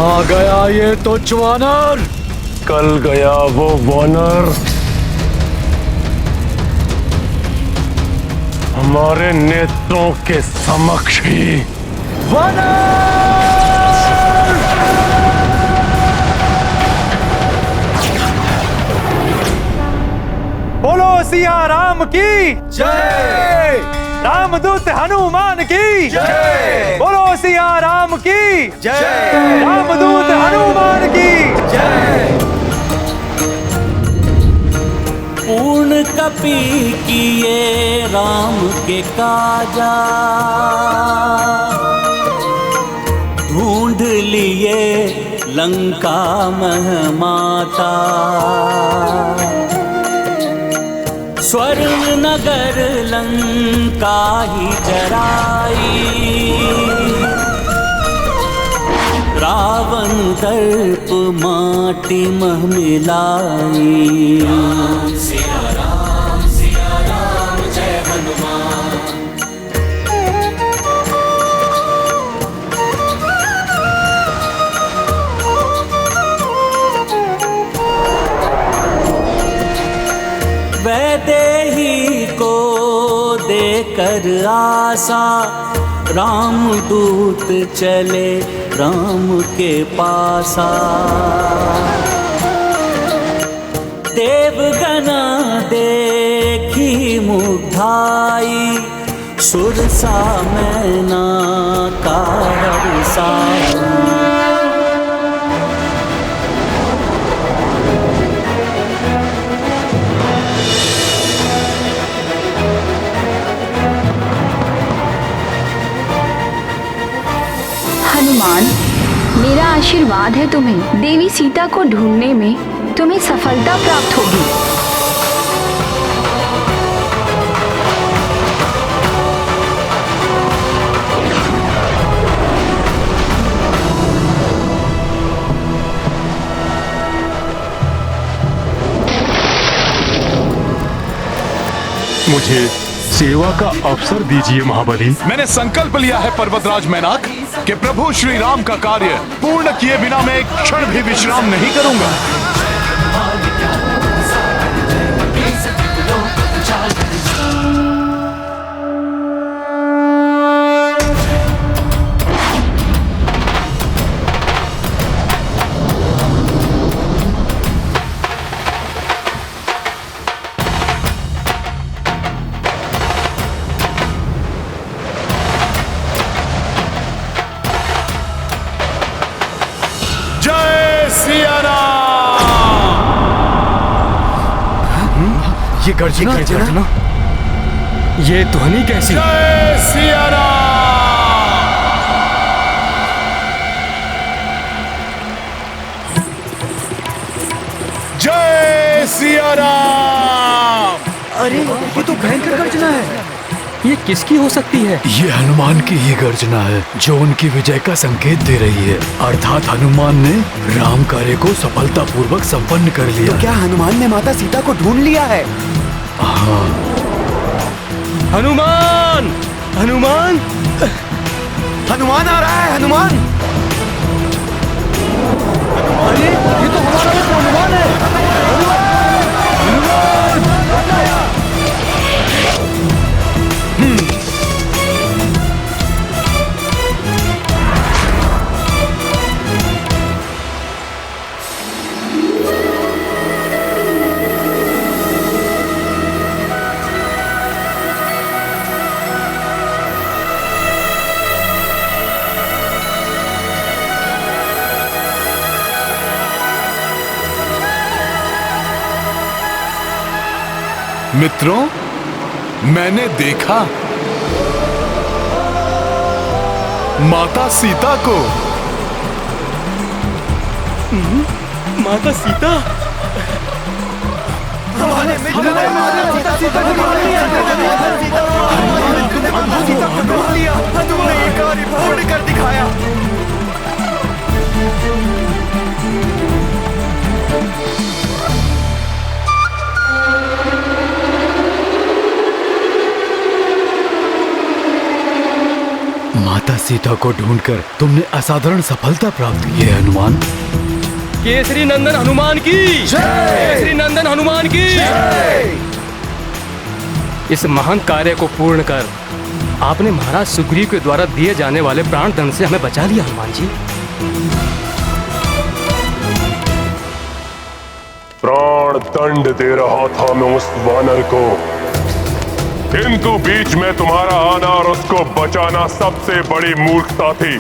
कहाँ गया ये तुच्छ वानर? कल गया वो वानर हमारे नेत्रों के समक्ष ही। वानर! बोलो सिया राम की जय! रामदूत हनुमान की जय! बोलो सिया राम की जय! रामदूत हनुमान की जय! पूर्ण कपि किए राम के काजा, ढूंढ लिए लंका महमाता। स्वर्ण नगर लंका ही जराई, रावण दर्प माटी मह मिलाई। सिया राम जय हनुमान। वैदेही को देकर आशा, रामदूत चले राम के पासा। देवगना देखी मुग्धाई, सुरसा मैना का हर्षा। हनुमान, मेरा आशीर्वाद है तुम्हें। देवी सीता को ढूंढने में तुम्हें सफलता प्राप्त होगी। मुझे सेवा का अवसर दीजिए महाबली। मैंने संकल्प लिया है पर्वतराज मैनाक कि प्रभु श्री राम का कार्य पूर्ण किए बिना मैं एक क्षण भी विश्राम नहीं करूंगा। ये गर्जना? ये ध्वनि कैसी? जय सिया राम! जय सिया राम! अरे ये तो भयंकर गर्जना है। ये किसकी हो सकती है? ये हनुमान की ही गर्जना है, जो उनकी विजय का संकेत दे रही है। अर्थात हनुमान ने राम कार्य को सफलतापूर्वक संपन्न कर लिया। तो क्या हनुमान ने माता सीता को ढूंढ लिया है? हाँ। हनुमान! हनुमान! हनुमान आ रहा है, हनुमान! अरे ये तो हमारा हनुमान है। मित्रों, मैंने देखा माता सीता को। माता सीता? तुमने ये कार्य पूर्ण कर दिखाया। सीता को ढूंढकर तुमने असाधारण सफलता प्राप्त की है हनुमान। केसरी नंदन हनुमान की केसरी नंदन हनुमान की इस महान कार्य को पूर्ण कर आपने महाराज सुग्रीव के द्वारा दिए जाने वाले प्राण दंड से हमें बचा लिया हनुमान जी। प्राण दंड दे रहा था मैं उस वानर को, किंतु बीच में तुम्हारा आना और उसको बचाना सबसे बड़ी मूर्खता थी,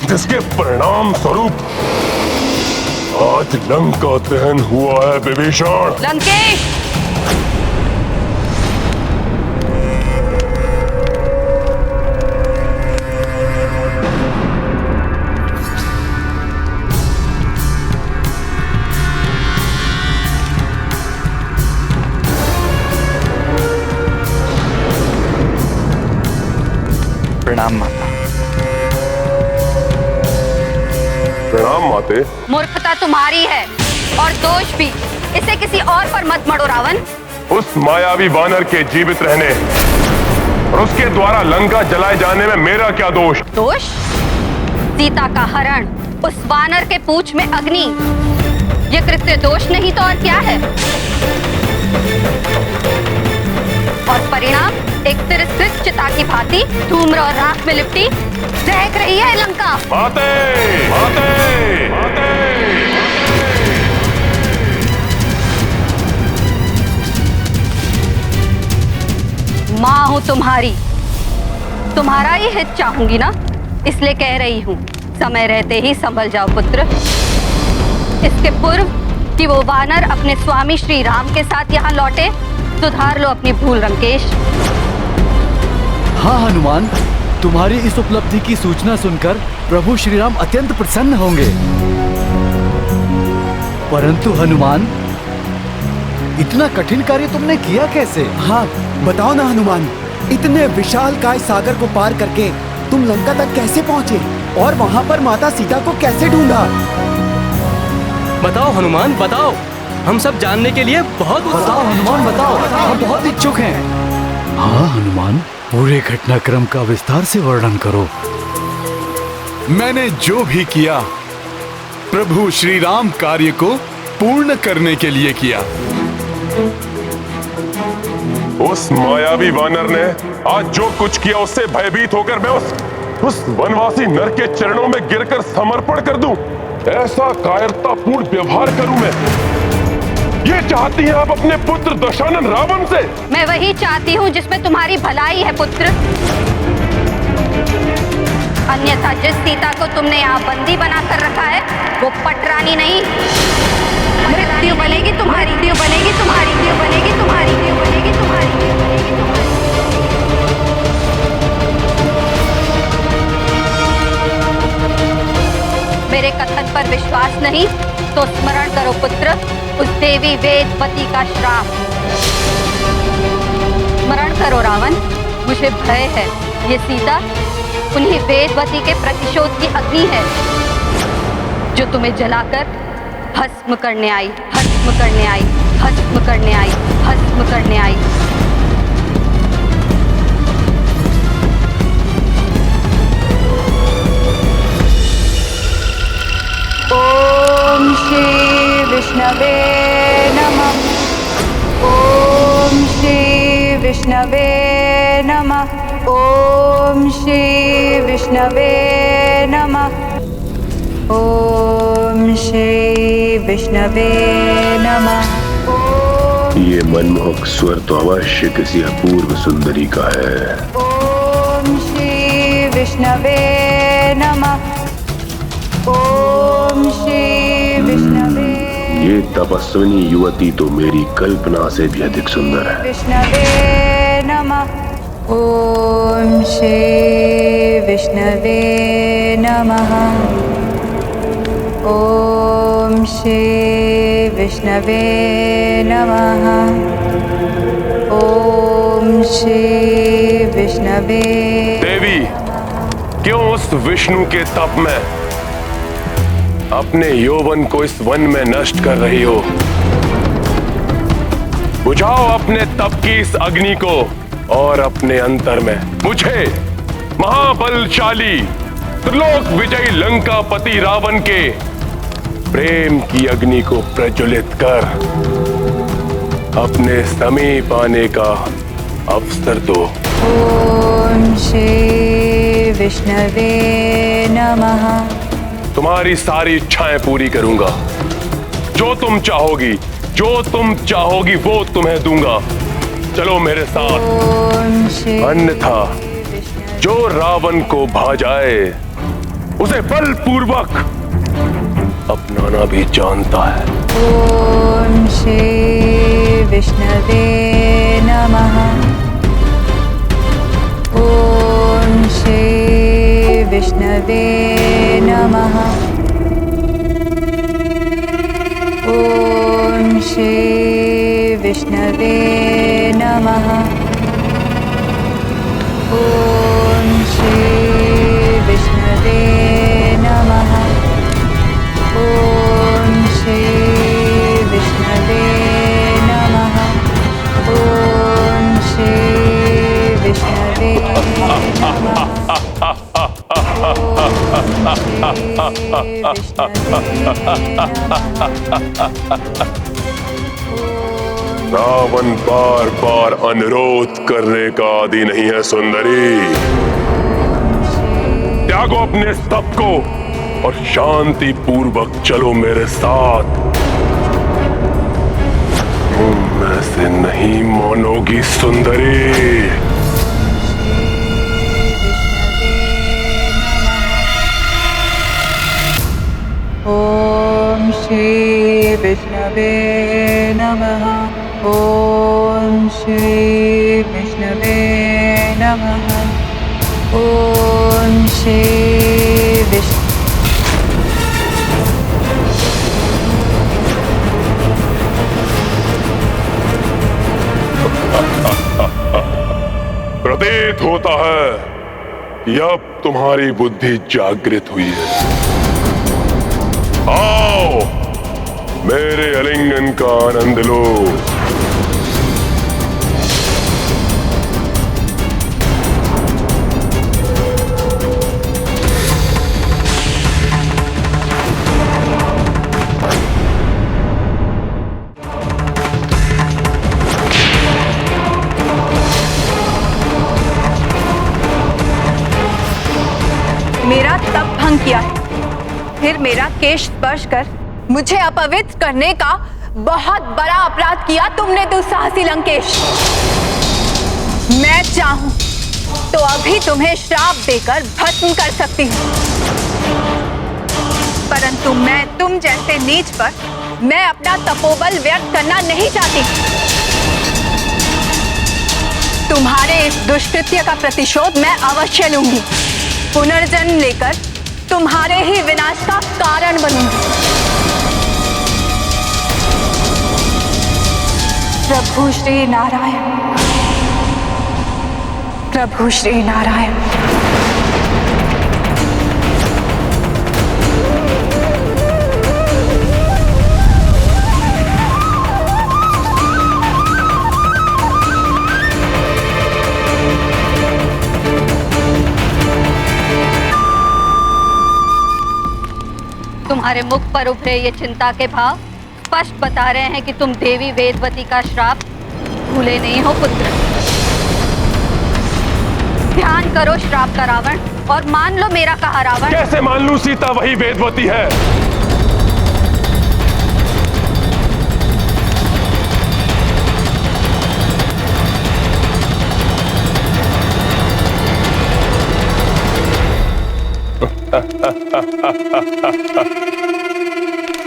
जिसके परिणाम स्वरूप आज लंका दहन हुआ है विभीषण। लंकेश, प्रणाम माता। प्रणाम माते। मूर्खता तुम्हारी है और दोष भी। इसे किसी और पर मत मढ़ो रावण। उस मायावी वानर के जीवित रहने और उसके द्वारा लंका जलाए जाने में मेरा क्या दोष? दोष? सीता का हरण, उस वानर के पूंछ में अग्नि, ये कृत्य दोष नहीं तो और क्या है? और परिणाम एक तिरस्कृत चिता की भांति धूम्र और राख में लिपटी दहक रही है लंका। माते, माते, माते। माँ हूँ तुम्हारी, तुम्हारा ही हित चाहूंगी ना, इसलिए कह रही हूँ समय रहते ही संभल जाओ पुत्र। इसके पूर्व कि वो वानर अपने स्वामी श्री राम के साथ यहाँ लौटे, सुधार लो अपनी भूल लंकेश। हाँ हनुमान, तुम्हारी इस उपलब्धि की सूचना सुनकर प्रभु श्री राम अत्यंत प्रसन्न होंगे। परंतु हनुमान, इतना कठिन कार्य तुमने किया कैसे? हाँ बताओ ना हनुमान, इतने विशाल काय सागर को पार करके तुम लंका तक कैसे पहुँचे और वहाँ पर माता सीता को कैसे ढूंढा? बताओ हनुमान बताओ, हम सब जानने के लिए बहुत बताओ हनुमान बताओ, हम बहुत इच्छुक हैं। हाँ हनुमान, पूरे घटनाक्रम का विस्तार से वर्णन करो। मैंने जो भी किया प्रभु श्री राम कार्य को पूर्ण करने के लिए किया। उस मायावी वानर ने आज जो कुछ किया उससे भयभीत होकर मैं उस वनवासी नर के चरणों में गिरकर समर्पण कर दूं? ऐसा कायरतापूर्ण व्यवहार करूं मैं? ये चाहती हैं आप अपने पुत्र दशानन रावण से? मैं वही चाहती हूँ जिसमें तुम्हारी भलाई है पुत्र। अन्यथा जिस सीता को तुमने यहाँ बंदी बनाकर रखा है वो पटरानी नहीं, मृत्यु बनेगी तुम्हारी, मृत्यु बनेगी तुम्हारी, मृत्यु बनेगी तुम्हारी, मृत्यु बनेगी तुम्हारी, मृत्यु बनेगी तुम्हारी। मेरे कथन पर विश्वास नहीं तो स्मरण करो पुत्र उस देवी वेदवती का श्राप। स्मरण करो रावण, मुझे भय है ये सीता उन्हीं वेदवती के प्रतिशोध की अग्नि है जो तुम्हें जलाकर भस्म करने आई, भस्म करने आई, भस्म करने आई, भस्म करने आई। ओम श्री विष्णवे नमः। ओम श्री विष्णवे नमः। ओम श्री विष्णवे नमः। ओम श्री विष्णवे नमः। ये मनमोहक स्वर तो अवश्य किसी अपूर्व सुंदरी का है। ओम श्री विष्णवे नमः। ओम श्री विष्णवे। ये तपस्विनी युवती तो मेरी कल्पना से भी अधिक सुंदर है। विष्णवे नमः। ओम श्री विष्णवे नमः। ओम श्री विष्णवे नमः। ओम श्री विष्णवे। देवी, क्यों उस विष्णु के तप में अपने यौवन को इस वन में नष्ट कर रही हो? बुझाओ अपने तप की इस अग्नि को और अपने अंतर में मुझे महाबलशाली त्रिलोक विजयी लंकापति रावण के प्रेम की अग्नि को प्रज्वलित कर अपने समीप आने का अवसर दो। ओम श्री विष्णवे नमः। तुम्हारी सारी इच्छाएं पूरी करूंगा। जो तुम चाहोगी वो तुम्हें दूंगा। चलो मेरे साथ, अन्यथा जो रावण को भा जाए उसे बलपूर्वक अपनाना भी जानता है। ओम श्री विष्णवे नमः। ओम श्री विष्णवे नमः। ओम श्री विष्णवे नमः। ओम श्री विष्णवे नमः। ओम श्री विष्णवे नमः। ओम श्री विष्णवे नमः। रावण बार बार अनुरोध करने का आदि नहीं है सुंदरी। त्यागो अपने स्तप को और शांति पूर्वक चलो मेरे साथ। तुम ऐसे नहीं मानोगी सुंदरी। ओम श्री विष्णवे नमः। ओम श्री विष्णवे नमः। ओम श्री विष्णु। प्रतीत होता है कि अब तुम्हारी बुद्धि जागृत हुई है। आओ मेरे आलिंगन का आनंद लो। मेरा तप भंग किया है, फिर मेरा केश स्पर्श कर मुझे अपवित्र करने का बहुत बड़ा अपराध किया तुमने दुस्साहसी लंकेश। मैं चाहूं तो अभी तुम्हें श्राप देकर भस्म कर सकती हूं, परंतु मैं तुम जैसे नीच पर मैं अपना तपोबल व्यक्त करना नहीं चाहती। तुम्हारे इस दुष्कृत्य का प्रतिशोध मैं अवश्य लूंगी। पुनर्जन्म लेकर तुम्हारे ही विनाश का कारण बनूंगी। प्रभु श्री नारायण। प्रभु श्री नारायण। तुम्हारे मुख पर उभरे ये चिंता के भाव स्पष्ट बता रहे हैं कि तुम देवी वेदवती का श्राप भूले नहीं हो पुत्र। ध्यान करो श्राप का रावण और मान लो मेरा कहा रावण। कैसे मान लूं? सीता वही वेदवती है।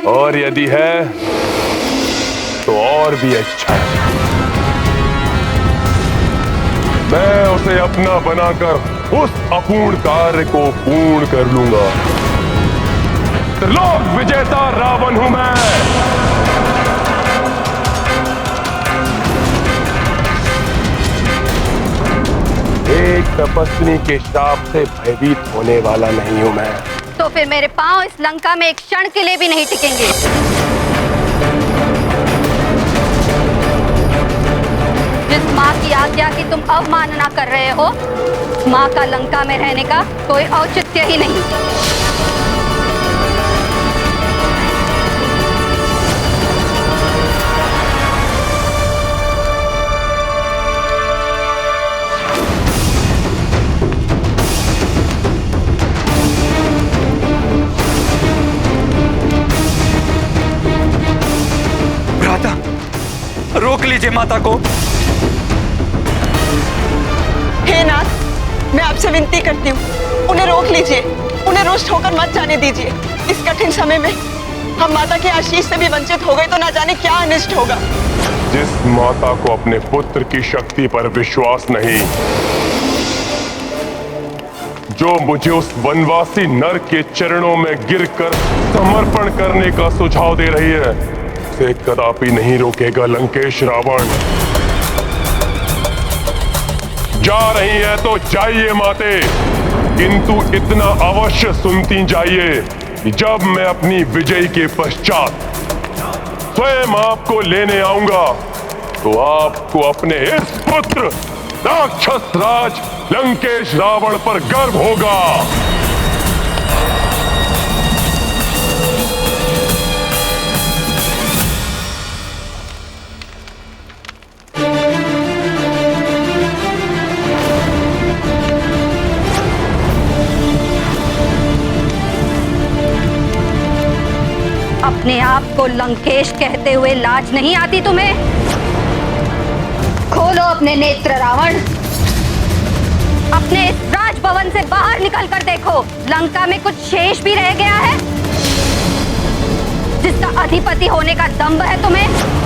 और यदि है तो और भी अच्छा है। मैं उसे अपना बनाकर उस अपूर्ण कार्य को पूर्ण कर लूंगा। त्रिलोक विजेता रावण हूं मैं। एक तपस्विनी के श्राप से भयभीत होने वाला नहीं हूं मैं। तो फिर मेरे पांव इस लंका में एक क्षण के लिए भी नहीं टिकेंगे। जिस माँ की आज्ञा की तुम अवमानना कर रहे हो, माँ का लंका में रहने का कोई औचित्य ही नहीं। भ्राता, रोक लीजिए माता को। हे नाथ, मैं आपसे विनती करती हूँ, उन्हें रोक लीजिए, उन्हें रुष्ट होकर मत जाने दीजिए। इस कठिन समय में हम माता के आशीष से भी वंचित हो गए तो ना जाने क्या अनिष्ट होगा। जिस माता को अपने पुत्र की शक्ति पर विश्वास नहीं, जो मुझे उस वनवासी नर के चरणों में गिरकर समर्पण करने का सुझाव दे रही है, उसे कदापि नहीं रोकेगा लंकेश रावण। जा रही है तो जाइए माते, किंतु इतना अवश्य सुनती जाइए कि जब मैं अपनी विजय के पश्चात स्वयं आपको लेने आऊंगा तो आपको अपने इस पुत्र राक्षस राज लंकेश रावण पर गर्व होगा। अपने आप को लंकेश कहते हुए लाज नहीं आती तुम्हें? खोलो अपने नेत्र रावण, अपने इस राजभवन से बाहर निकल कर देखो, लंका में कुछ शेष भी रह गया है जिसका अधिपति होने का दंभ है तुम्हें?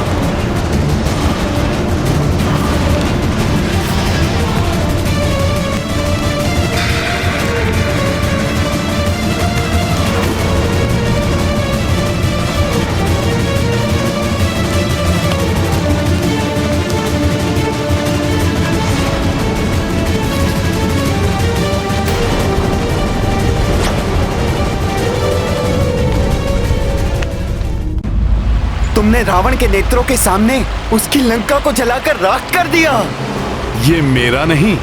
तुमने रावण के नेत्रों के सामने उसकी लंका को जलाकर राख कर दिया। ये मेरा नहीं,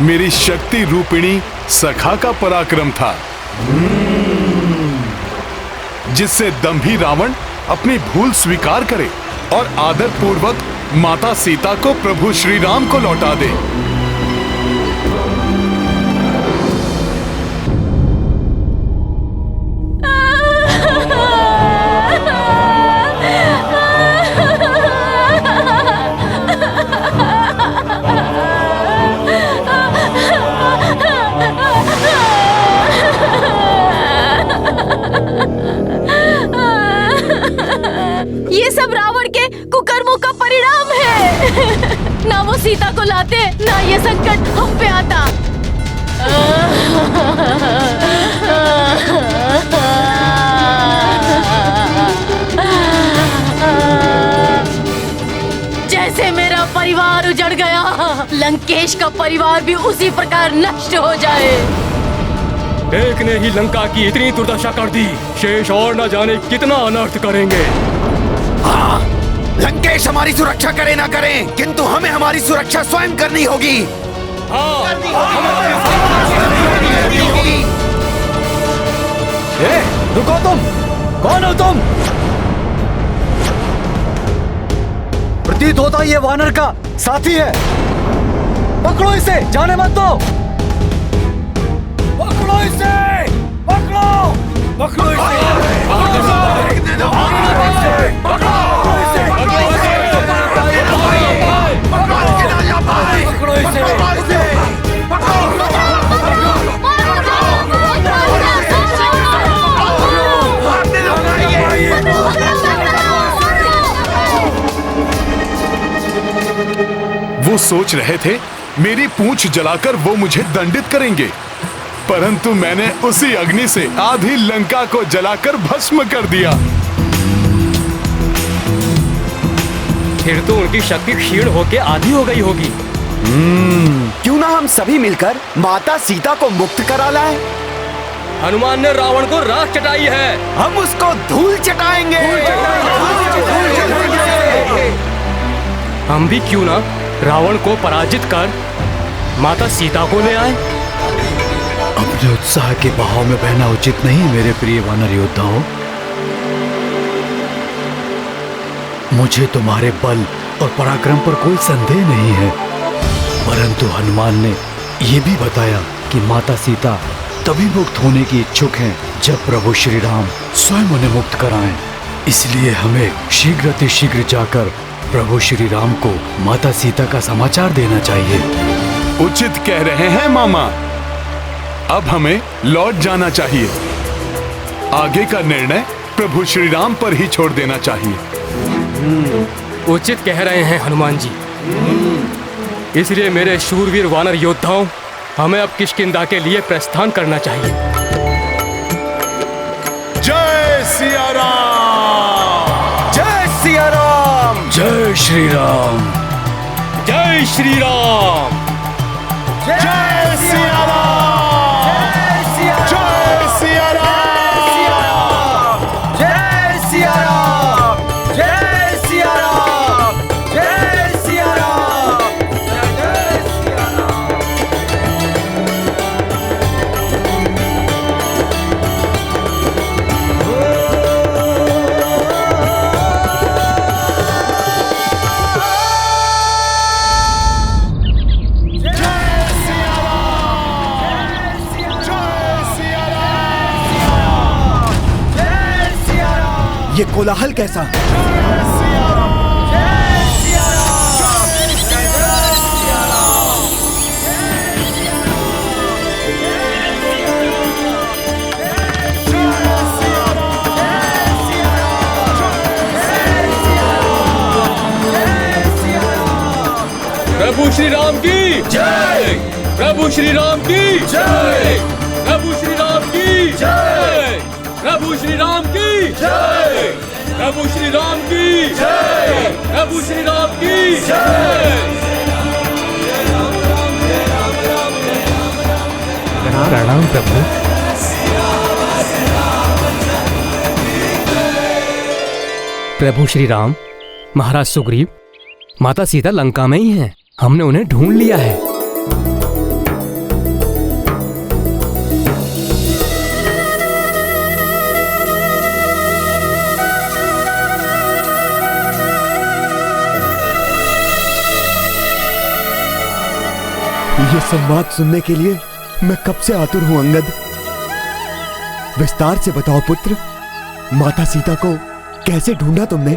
मेरी शक्ति रूपिणी सखा का पराक्रम था, जिससे दंभी रावण अपनी भूल स्वीकार करे और आदर पूर्वक माता सीता को प्रभु श्री राम को लौटा दे। ये सब रावण के कुकर्मों का परिणाम है। ना वो सीता को लाते, ना ये संकट हम पे आता। जैसे मेरा परिवार उजड़ गया, लंकेश का परिवार भी उसी प्रकार नष्ट हो जाए। एक ने ही लंका की इतनी दुर्दशा कर दी, शेष और न जाने कितना अनर्थ करेंगे। हाँ, लंकेश हमारी सुरक्षा करे ना करे, किंतु हमें हमारी सुरक्षा स्वयं करनी होगी। रुको तुम, कौन हो तुम? प्रतीत होता ये वानर का साथी है। पकड़ो इसे, जाने मत दो। पकड़ो इसे, पकड़ो, पकड़ो इसे, वो सोच रहे थे मेरी पूंछ जलाकर वो मुझे दंडित करेंगे, परंतु मैंने उसी अग्नि से आधी लंका को जलाकर भस्म कर दिया। फिर तो उनकी शक्ति क्षीण होकर आधी हो गई होगी। क्यों ना हम सभी मिलकर माता सीता को मुक्त करा लाएं? हनुमान ने रावण को राख चटाई है, हम उसको धूल चटाएंगे। हम भी क्यों ना रावण को पराजित कर माता सीता को ले आए। अपने उत्साह के बहाव में बहना उचित नहीं मेरे प्रिय वानर योद्धाओं। मुझे तुम्हारे बल और पराक्रम पर कोई संदेह नहीं है, परंतु हनुमान ने यह भी बताया कि माता सीता तभी मुक्त होने की इच्छुक हैं जब प्रभु श्री राम स्वयं उन्हें मुक्त कराएं। इसलिए हमें शीघ्र जाकर प्रभु श्री राम को माता सीता का समाचार देना चाहिए। उचित कह रहे हैं मामा। अब हमें लौट जाना चाहिए। आगे का निर्णय प्रभु श्री राम पर ही छोड़ देना चाहिए। उचित कह रहे हैं हनुमान जी। इसलिए मेरे शूरवीर वानर योद्धाओं, हमें अब किष्किंधा के लिए प्रस्थान करना चाहिए। जय सिया राम! जय सिया राम! जय श्री राम! जय श्री राम! जय सिया राम! जय सिया राम! जय सिया राम! जय सिया राम! जय सिया राम! जय सिया राम! ये कोलाहल कैसा? प्रभु श्री राम की जय! प्रभु श्री राम की जय! प्रभु श्री राम की जय! प्रभु श्री राम की जय! प्रभु श्री राम की जय! प्रभु श्री राम की जय! प्रणाम प्रभु। प्रभु श्री राम, महाराज सुग्रीव, माता सीता लंका में ही हैं। हमने उन्हें ढूंढ लिया है। ये संवाद सुनने के लिए मैं कब से आतुर हूं अंगद। विस्तार से बताओ पुत्र, माता सीता को कैसे ढूंढा तुमने?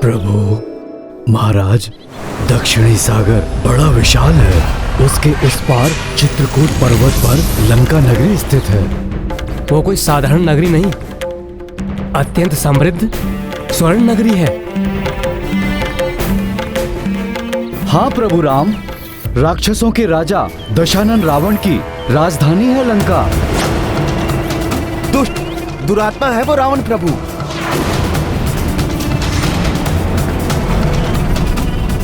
प्रभु, महाराज, दक्षिणी सागर बड़ा विशाल है। उसके उस पार चित्रकूट पर्वत पर लंका नगरी स्थित है। वो कोई साधारण नगरी नहीं, अत्यंत समृद्ध स्वर्ण नगरी है। हाँ प्रभु राम, राक्षसों के राजा दशानन रावण की राजधानी है लंका। दुष्ट दुरात्मा है वो रावण प्रभु।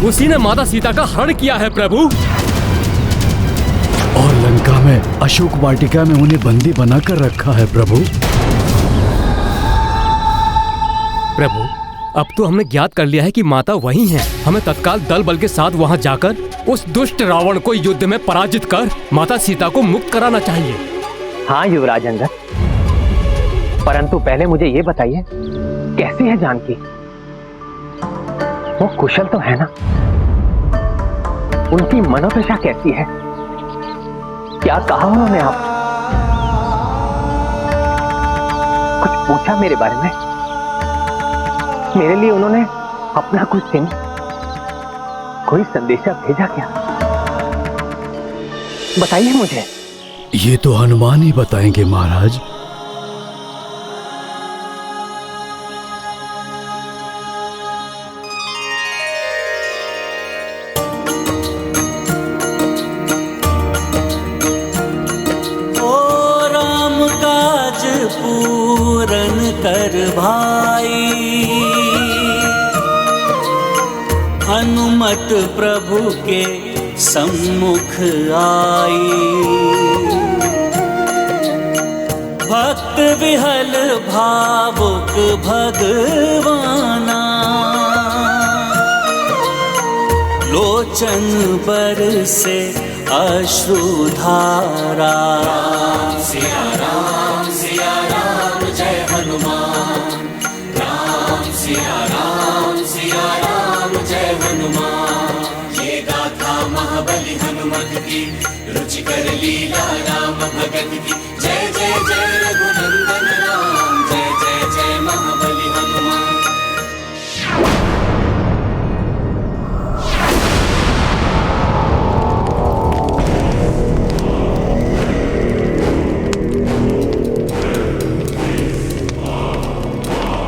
उसी ने माता सीता का हरण किया है प्रभु। और लंका में अशोक वाटिका में उन्हें बंदी बनाकर रखा है प्रभु। प्रभु, अब तो हमने ज्ञात कर लिया है कि माता वही हैं। हमें तत्काल दल बल के साथ वहां जाकर उस दुष्ट रावण को युद्ध में पराजित कर माता सीता को मुक्त कराना चाहिए। हाँ युवराज अंगद, परंतु पहले मुझे ये बताइए, कैसी है जानकी? वो कुशल तो है ना? उनकी मनोदशा कैसी है? क्या कहा उन्होंने आप? कुछ पूछा मेरे बारे में? मेरे लिए उन्होंने अपना कुछ चिन्ह, कोई संदेशा भेजा क्या? बताइए मुझे। ये तो हनुमान ही बताएंगे महाराज। कर भाई, हनुमत प्रभु के सम्मुख आई। भक्त विहल भावुक भगवाना, लोचन बर से अश्रुधारा। राम सिया राम जय हनुमान, राम सिया राम जय हनुमान। ये गाथा महाबली हनुमत की, रुचिकर लीला राम भगत की। जय जय जय रघुनंदन राम, जय जय जय महाबली हनुमान।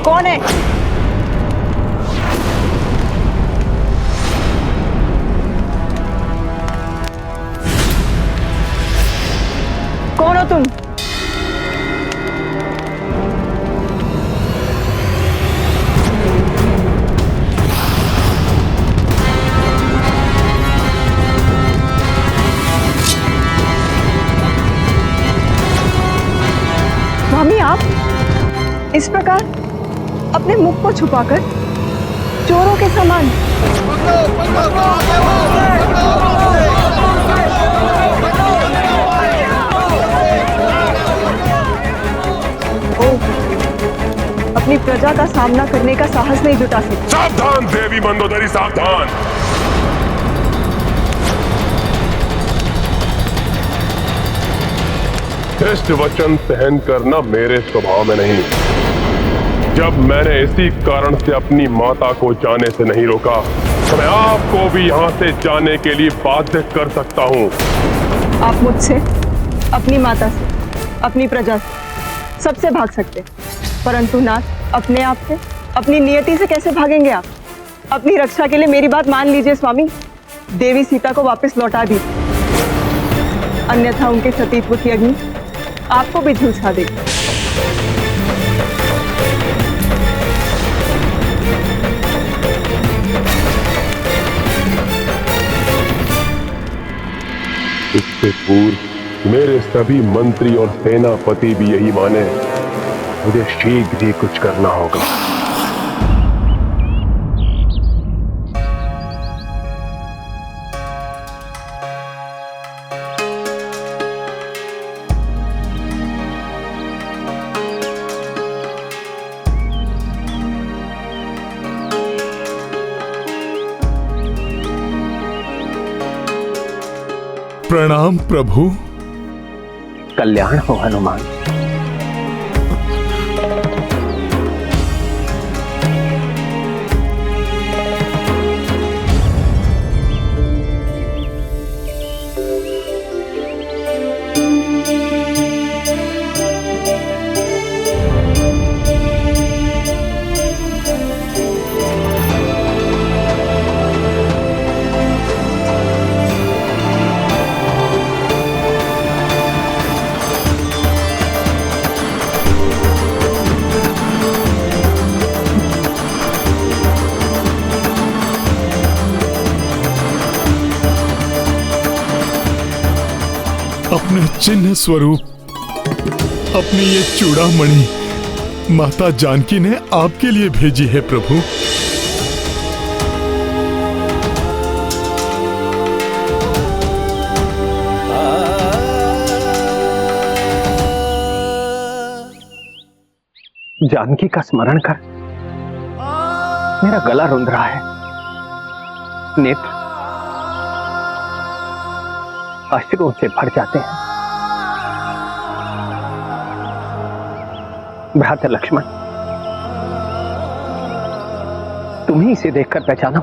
कौन है? कौन हो तुम? स्वामी, आप इस प्रकार अपने मुख को छुपाकर चोरों के समान। अपनी प्रजा का सामना करने का साहस नहीं जुटा सकते। सावधान देवी मंदोदरी, सावधान। श्रेष्ठ वचन सहन करना मेरे स्वभाव में नहीं। जब मैंने इसी कारण से अपनी माता को जाने से नहीं रोका, तो मैं आपको भी यहाँ से जाने के लिए बाध्य कर सकता हूँ। आप मुझसे, अपनी माता से, अपनी प्रजा से, सबसे भाग सकते, परंतु नाथ अपने आप से, अपनी नियति से कैसे भागेंगे आप? अपनी रक्षा के लिए मेरी बात मान लीजिए स्वामी। देवी सीता को वापस लौटा दी, अन्यथा उनके सतीत्व की अग्नि आपको भी झुलसा देगी। इससे पूर्व मेरे सभी मंत्री और सेनापति भी यही माने, मुझे शीघ्र ही कुछ करना होगा। प्रणाम प्रभु। कल्याण हो हनुमान। अपने चिन्ह स्वरूप अपनी ये चूड़ामणि माता जानकी ने आपके लिए भेजी है प्रभु। जानकी का स्मरण कर मेरा गला रुंध रहा है, नेत्र अश्रुओं से भर जाते हैं। भ्राता लक्ष्मण, तुम ही इसे देखकर पहचानो,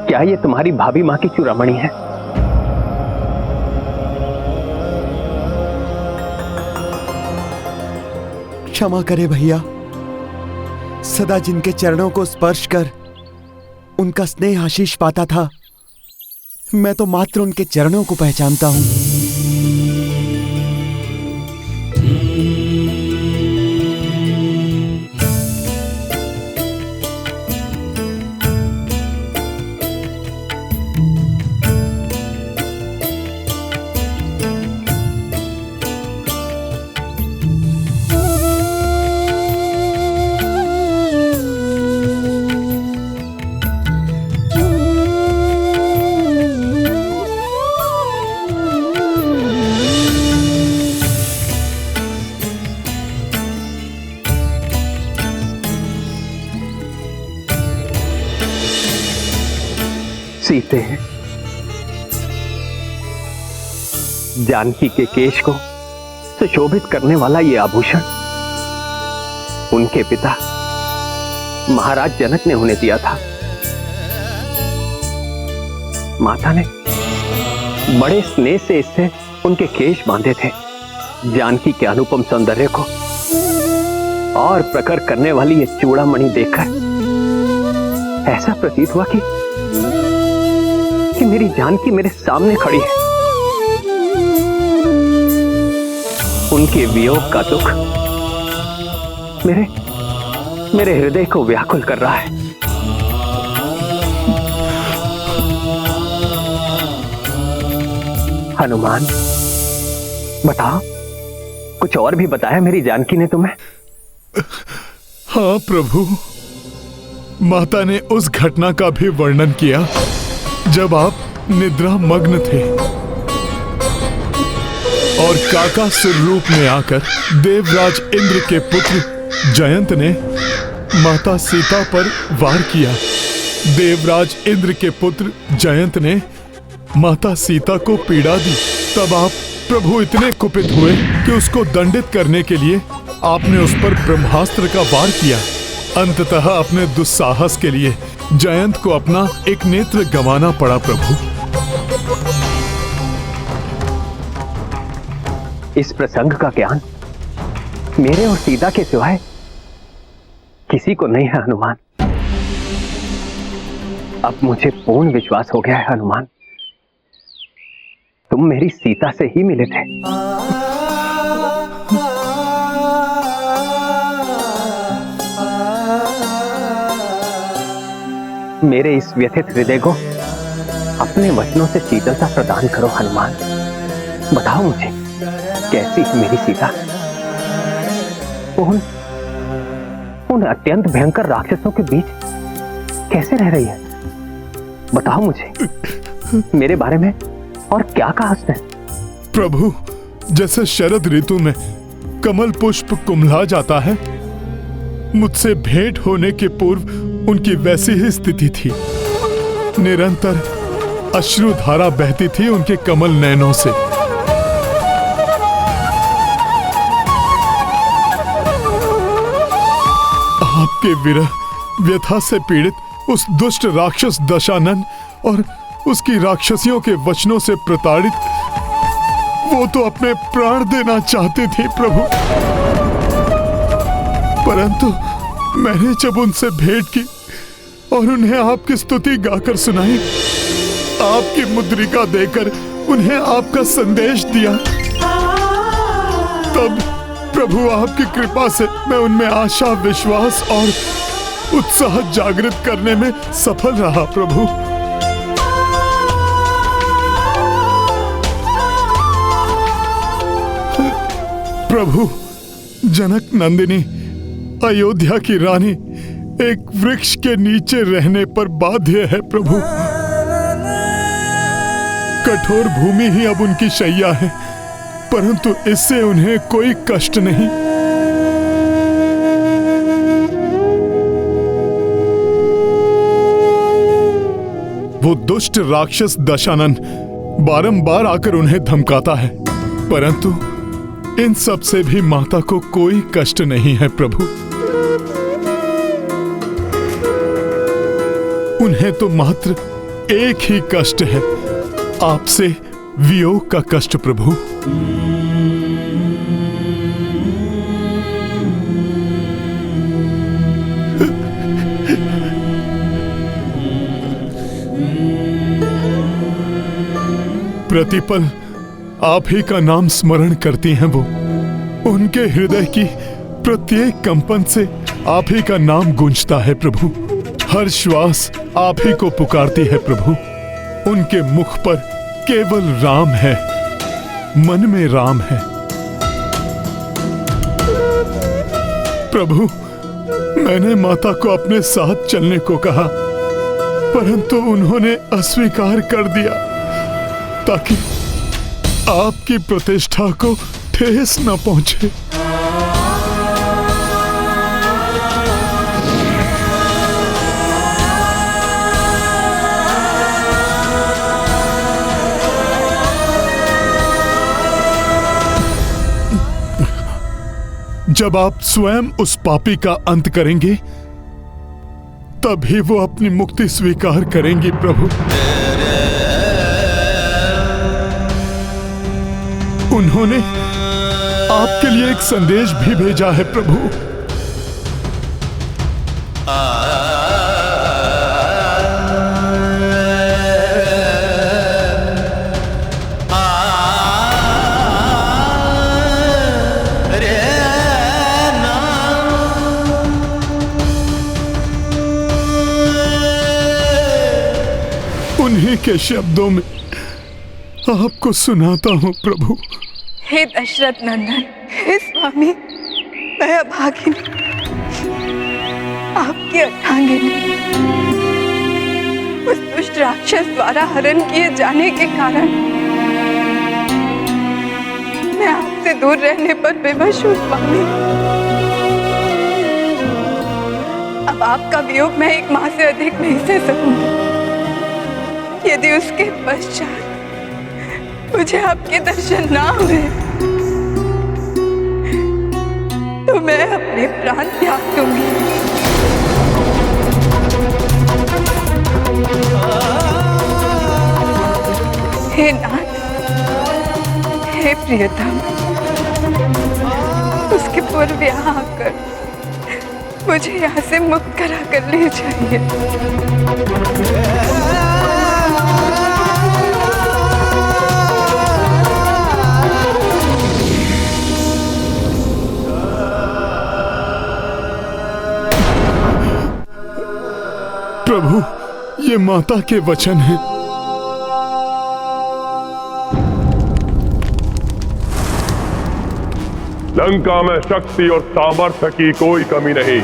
क्या ये तुम्हारी भाभी मां की चूड़ामणि है? क्षमा करे भैया, सदा जिनके चरणों को स्पर्श कर उनका स्नेह आशीष पाता था, मैं तो मात्र उनके चरणों को पहचानता हूं। सीते हैं। जानकी के केश को सुशोभित करने वाला ये आभूषण उनके पिता महाराज जनक ने उन्हें दिया था। माता ने बड़े स्नेह से इससे उनके केश बांधे थे। जानकी के अनुपम सौंदर्य को और प्रखर करने वाली ये चूड़ामणि देखकर ऐसा प्रतीत हुआ कि मेरी जानकी मेरे सामने खड़ी है। उनके वियोग का दुख मेरे हृदय को व्याकुल कर रहा है। हनुमान, बताओ, कुछ और भी बताया मेरी जानकी ने तुम्हें? हाँ प्रभु, माता ने उस घटना का भी वर्णन किया जब आप निद्रा मग्न थे और काकासुर रूप में आकर देवराज इंद्र के पुत्र जयंत ने माता सीता पर वार किया। देवराज इंद्र के पुत्र जयंत ने माता सीता को पीड़ा दी। तब आप प्रभु इतने कुपित हुए कि उसको दंडित करने के लिए आपने उस पर ब्रह्मास्त्र का वार किया। अंततः अपने दुस्साहस के लिए जयंत को अपना एक नेत्र गंवाना पड़ा। प्रभु, इस प्रसंग का ज्ञान मेरे और सीता के सिवाय किसी को नहीं है हनुमान। अब मुझे पूर्ण विश्वास हो गया है हनुमान, तुम मेरी सीता से ही मिले थे। मेरे इस व्यथित हृदय को अपने वचनों से शीतलता प्रदान करो हनुमान। बताओ मुझे, कैसी है मेरी सीता? उन अत्यंत भयंकर राक्षसों के बीच कैसे रह रही है? बताओ मुझे मेरे बारे में और क्या कहा उसने? प्रभु, जैसे शरद ऋतु में कमल पुष्प कुम्हला जाता है, मुझसे भेंट होने के पूर्व उनकी वैसी ही स्थिति थी। निरंतर अश्रुधारा बहती थी उनके कमल नयनों से। आपके विरह व्यथा से पीड़ित उस दुष्ट राक्षस दशानन और उसकी राक्षसियों के वचनों से प्रताड़ित वो तो अपने प्राण देना चाहते थे प्रभु, परंतु मैंने जब उनसे भेंट की और उन्हें आपकी स्तुति गाकर सुनाई, आपकी मुद्रिका देकर उन्हें आपका संदेश दिया, तब प्रभु आपकी कृपा से मैं उनमें आशा, विश्वास और उत्साह जागृत करने में सफल रहा। प्रभु, प्रभु, जनक नंदिनी अयोध्या की रानी एक वृक्ष के नीचे रहने पर बाध्य है। प्रभु, कठोर भूमि ही अब उनकी शैया है, परंतु इससे उन्हें कोई कष्ट नहीं। वो दुष्ट राक्षस दशानन बारंबार आकर उन्हें धमकाता है, परंतु इन सब से भी माता को कोई कष्ट नहीं है। प्रभु, उन्हें तो मात्र एक ही कष्ट है, आपसे वियोग का कष्ट। प्रभु, प्रतिपल आप ही का नाम स्मरण करती हैं वो। उनके हृदय की प्रत्येक कंपन से आप ही का नाम गूंजता है। प्रभु, हर श्वास आप ही को पुकारती है। प्रभु, उनके मुख पर केवल राम है, मन में राम है। प्रभु, मैंने माता को अपने साथ चलने को कहा, परंतु उन्होंने अस्वीकार कर दिया ताकि आपकी प्रतिष्ठा को ठेस न पहुंचे। जब आप स्वयं उस पापी का अंत करेंगे तभी वो अपनी मुक्ति स्वीकार करेंगी प्रभु। उन्होंने आपके लिए एक संदेश भी भेजा है प्रभु। उन्हीं के शब्दों में आपको सुनाता हूं प्रभु। हे दशरथ नंदन, हे स्वामी, मैं अभागिनी, आपकी अर्धांगिनी, उस दुष्ट राक्षस द्वारा हरण किए जाने के कारण मैं आपसे दूर रहने पर विवश हूँ स्वामी। अब आपका वियोग मैं एक माह से अधिक नहीं सह सकूंगी। यदि उसके पश्चात मुझे आपके दर्शन ना हुए तो मैं अपने प्राण त्याग दूंगी। हे नाथ, हे प्रियतम, उसके पूर्व यहाँ आकर मुझे यहाँ से मुक्त करा कर ले जाइए। प्रभु, ये माता के वचन हैं। लंका में शक्ति और सामर्थ्य की कोई कमी नहीं।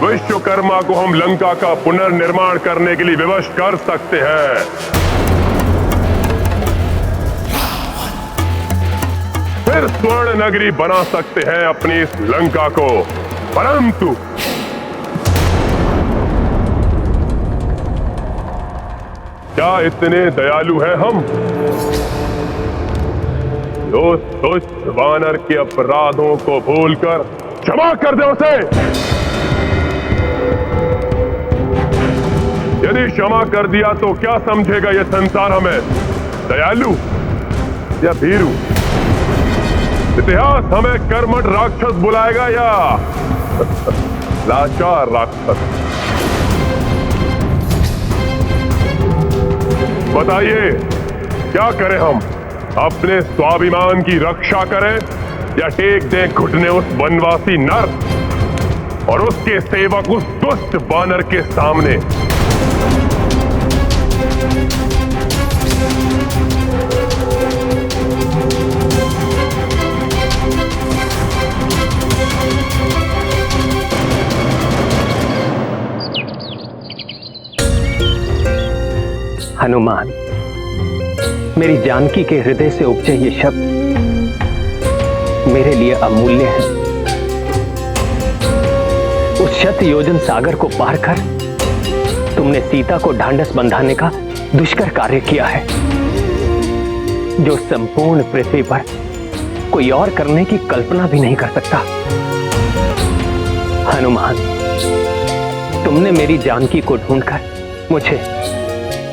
विश्वकर्मा को हम लंका का पुनर्निर्माण करने के लिए विवश कर सकते हैं। फिर स्वर्ण नगरी बना सकते हैं अपनी इस लंका को। परंतु क्या इतने दयालु हैं हम? जो दुष्ट वानर के अपराधों को भूलकर क्षमा कर दे उसे। यदि क्षमा कर दिया तो क्या समझेगा यह संसार हमें, दयालु या भीरू? इतिहास हमें कर्मठ राक्षस बुलाएगा या लाचार राक्षस? बताइए, क्या करें हम? अपने स्वाभिमान की रक्षा करें या टेक दें घुटने उस वनवासी नर और उसके सेवक उस दुष्ट वानर के सामने? हनुमान, मेरी जानकी के हृदय से उपजे ये शब्द मेरे लिए अमूल्य है। उस शत योजन सागर को पार कर तुमने सीता को ढांढस बंधाने का दुष्कर कार्य किया है, जो संपूर्ण पृथ्वी पर कोई और करने की कल्पना भी नहीं कर सकता। हनुमान, तुमने मेरी जानकी को ढूंढकर मुझे,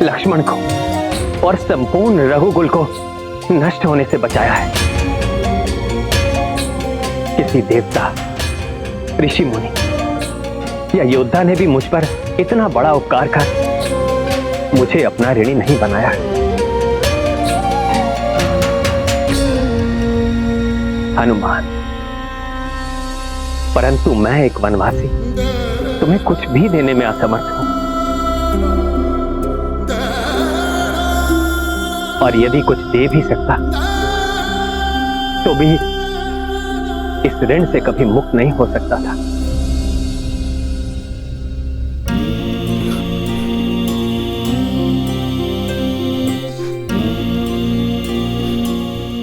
लक्ष्मण को और संपूर्ण रघुकुल को नष्ट होने से बचाया है। किसी देवता, ऋषि मुनि या योद्धा ने भी मुझ पर इतना बड़ा उपकार कर मुझे अपना ऋणी नहीं बनाया। हनुमान, परंतु मैं एक वनवासी तुम्हें कुछ भी देने में असमर्थ हूं, और यदि कुछ दे भी सकता तो भी इस ऋण से कभी मुक्त नहीं हो सकता था।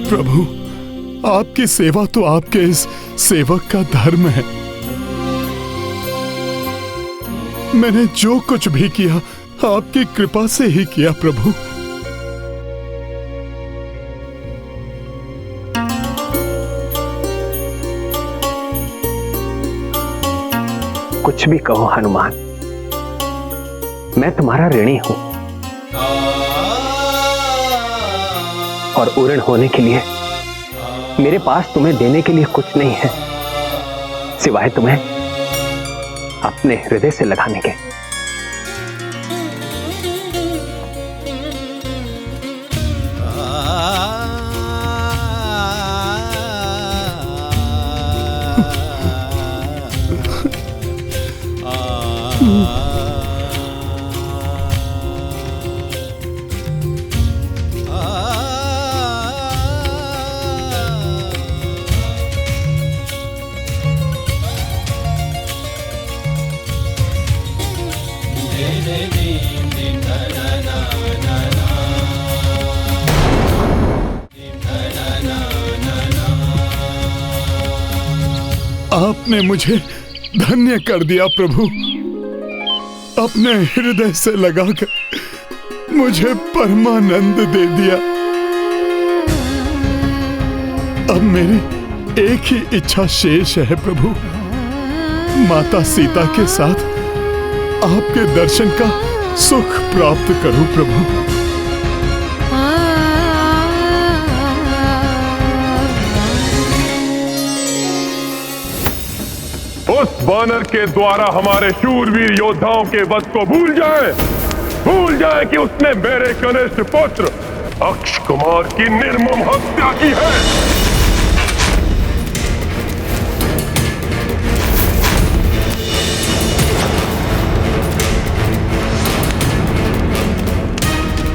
प्रभु, आपकी सेवा तो आपके इस सेवक का धर्म है। मैंने जो कुछ भी किया आपकी कृपा से ही किया प्रभु। कुछ भी कहो हनुमान, मैं तुम्हारा ऋणी हूं और ऊर्ण होने के लिए मेरे पास तुम्हें देने के लिए कुछ नहीं है सिवाय तुम्हें अपने हृदय से लगाने के। आपने मुझे धन्य कर दिया प्रभु, अपने हृदय से लगाकर मुझे परमानंद दे दिया। अब मेरी एक ही इच्छा शेष है प्रभु, माता सीता के साथ आपके दर्शन का सुख प्राप्त करूं प्रभु। उस वानर के द्वारा हमारे शूरवीर योद्धाओं के वध को भूल जाए कि उसने मेरे कनिष्ठ पुत्र अक्ष कुमार की निर्मम हत्या की है।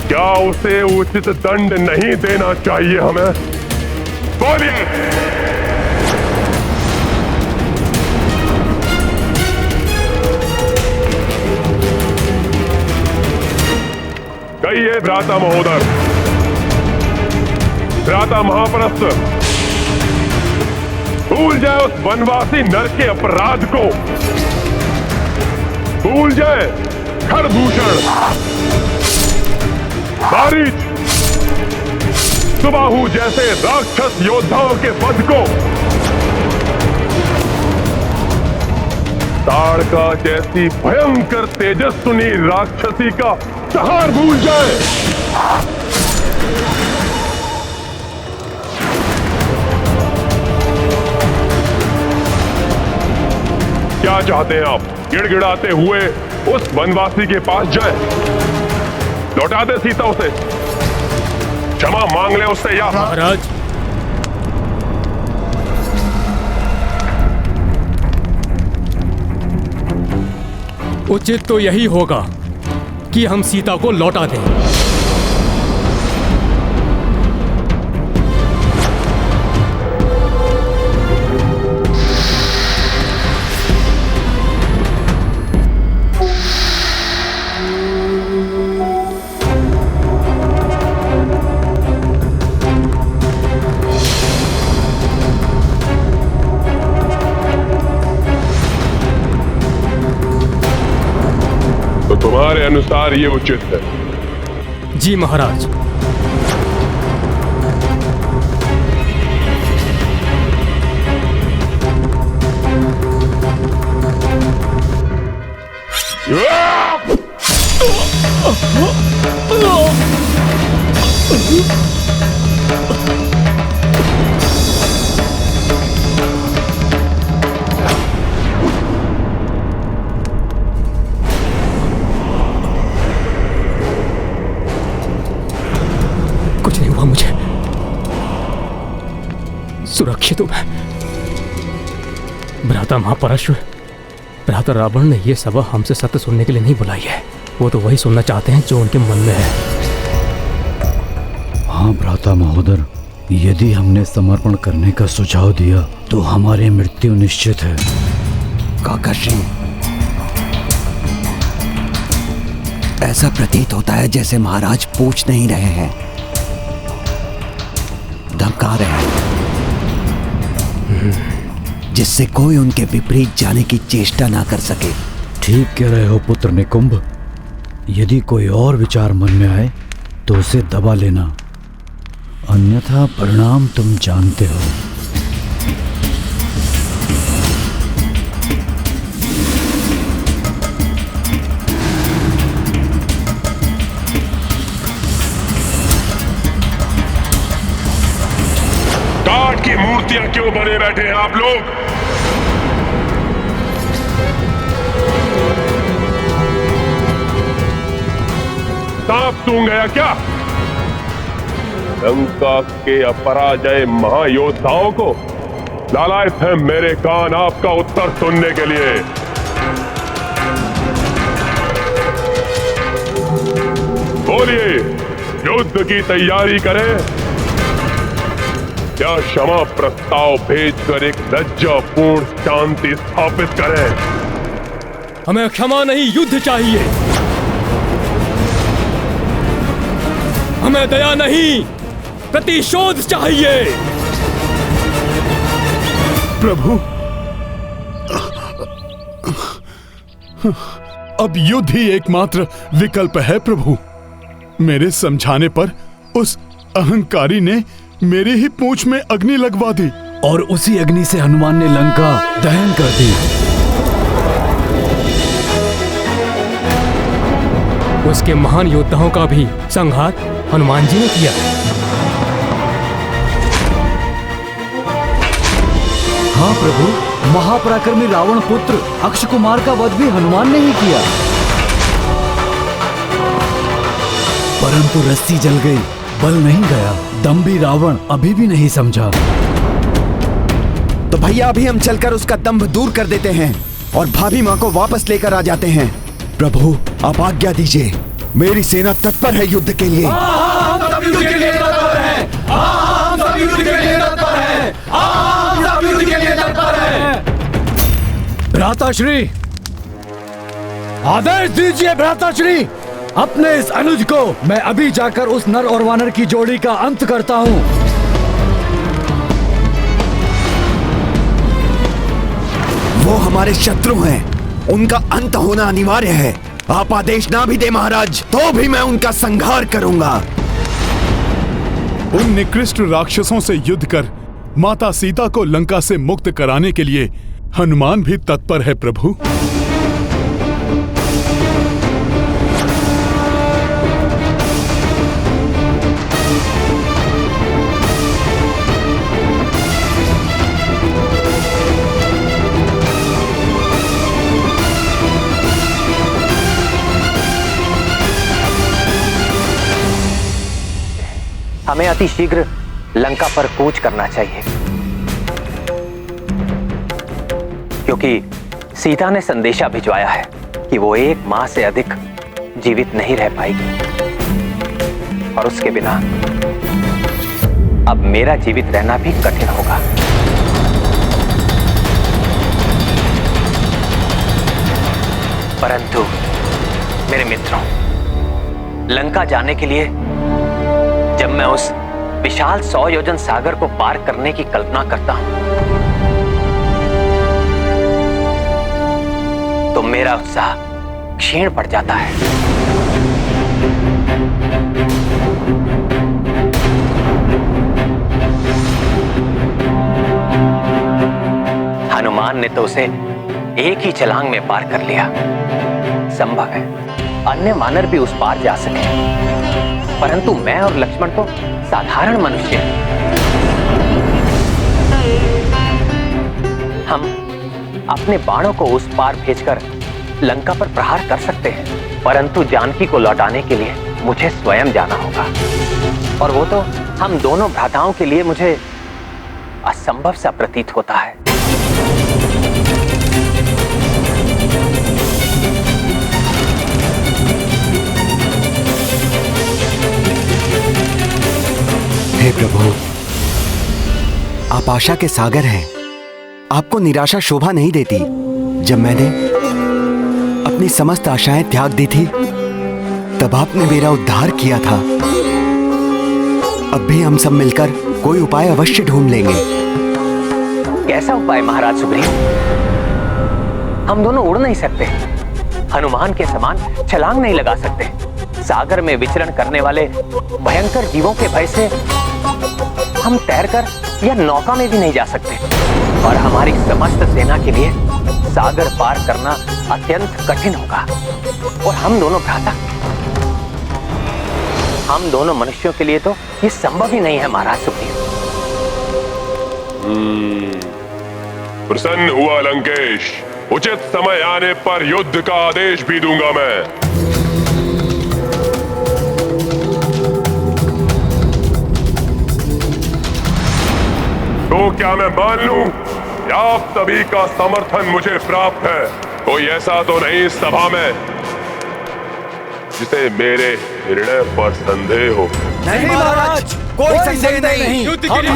क्या उसे उचित दंड नहीं देना चाहिए हमें? बोलिए। कहिए भ्राता महोदर, भ्राता महाप्रस्थ, भूल जाए उस वनवासी नर के अपराध को, भूल जाए खरदूषण, मारीच, सुबाहु जैसे राक्षस योद्धाओं के वध को, ताड़का जैसी भयंकर तेजस्विनी राक्षसी का संहार भूल जाए। क्या चाहते हैं आप? गिड़गिड़ाते हुए उस वनवासी के पास जाएं, लौटा दे सीता उसे, क्षमा मांग ले उससे, या महाराज उचित तो यही होगा कि हम सीता को लौटा दें। तुम्हारे अनुसार ये उचित है? जी महाराज। मुझे सुरक्षित हूं मैं। भ्राता महापराशर, भ्राता रावण ने यह सभा हमसे सत्य सुनने के लिए नहीं बुलाई है। वो तो वही सुनना चाहते हैं जो उनके मन में है। हाँ भ्राता महोदर, यदि हमने समर्पण करने का सुझाव दिया तो हमारी मृत्यु निश्चित है। काका श्री, ऐसा प्रतीत होता है जैसे महाराज पूछ नहीं रहे हैं, धमका रहे हैं, जिससे कोई उनके विपरीत जाने की चेष्टा ना कर सके। ठीक कह रहे हो पुत्र निकुंभ। यदि कोई और विचार मन में आए तो उसे दबा लेना, अन्यथा परिणाम तुम जानते हो। की मूर्तियां क्यों बने बैठे हैं आप लोग? सांप सूंघ गया क्या? लंका के अपराजय महायोद्धाओं को लालायत है मेरे कान आपका उत्तर सुनने के लिए। बोलिए, युद्ध की तैयारी करें या क्षमा प्रस्ताव भेजकर एक लज्जापूर्ण शांति स्थापित करें? हमें क्षमा नहीं, युद्ध चाहिए। हमें दया नहीं, प्रतिशोध चाहिए। प्रभु, अब युद्ध ही एकमात्र विकल्प है प्रभु। मेरे समझाने पर उस अहंकारी ने मेरी ही पूंछ में अग्नि लगवा दी और उसी अग्नि से हनुमान ने लंका दहन कर दी। उसके महान योद्धाओं का भी संहार हनुमान जी ने किया। हाँ प्रभु, महापराक्रमी रावण पुत्र अक्ष कुमार का वध भी हनुमान ने ही किया। परंतु रस्सी जल गई, बल नहीं गया, दम भी रावण अभी भी नहीं समझा। तो भैया अभी हम चलकर उसका दंभ दूर कर देते हैं और भाभी माँ को वापस लेकर आ जाते हैं। प्रभु आप आज्ञा दीजिए, मेरी सेना तत्पर है युद्ध के लिए। भ्राताश्री, आदेश दीजिए भ्राताश्री। अपने इस अनुज को मैं अभी जाकर उस नर और वानर की जोड़ी का अंत करता हूँ। वो हमारे शत्रु हैं, उनका अंत होना अनिवार्य है। आप आदेश ना भी दे महाराज, तो भी मैं उनका संहार करूंगा। उन निकृष्ट राक्षसों से युद्ध कर माता सीता को लंका से मुक्त कराने के लिए हनुमान भी तत्पर है प्रभु। हमें अति शीघ्र लंका पर कूच करना चाहिए, क्योंकि सीता ने संदेशा भिजवाया है कि वो 1 माह से अधिक जीवित नहीं रह पाएगी और उसके बिना अब मेरा जीवित रहना भी कठिन होगा। परंतु मेरे मित्रों, लंका जाने के लिए जब मैं उस विशाल 100 योजन सागर को पार करने की कल्पना करता हूं, तो मेरा उत्साह क्षीण पड़ जाता है। हनुमान ने तो उसे एक ही छलांग में पार कर लिया। संभव है अन्य वानर भी उस पार जा सके, परंतु मैं और लक्ष्मण तो साधारण मनुष्य हैं। हम अपने बाणों को उस पार भेजकर लंका पर प्रहार कर सकते हैं, परंतु जानकी को लौटाने के लिए मुझे स्वयं जाना होगा, और वो तो हम दोनों भ्राताओं के लिए मुझे असंभव सा प्रतीत होता है। हे प्रभु, आप आशा के सागर हैं। आपको निराशा शोभा नहीं देती। जब मैंने अपनी समस्त आशाएं त्याग दी थी, तब आपने मेरा उद्धार किया था। अब भी हम सब मिलकर कोई उपाय अवश्य ढूंढ लेंगे। कैसा उपाय महाराज सुग्रीव? हम दोनों उड़ नहीं सकते, हनुमान के समान छलांग नहीं लगा सकते, सागर में विचरण करने वाले भयंकर जीवों के भय से हम तैरकर या नौका में भी नहीं जा सकते, और हमारी समस्त सेना के लिए सागर पार करना अत्यंत कठिन होगा। और हम दोनों भ्राता, हम दोनों मनुष्यों के लिए तो ये संभव ही नहीं है महाराज सुग्रीव। प्रसन्न हुआ लंकेश। उचित समय आने पर युद्ध का आदेश भी दूंगा मैं। तो क्या मैं मान लूं कि आप सभी का समर्थन मुझे प्राप्त है? कोई ऐसा तो नहीं इस सभा में जिसे मेरे निर्णय पर संदेह हो? नहीं महाराज, कोई संदेह नहीं। युद्ध के लिए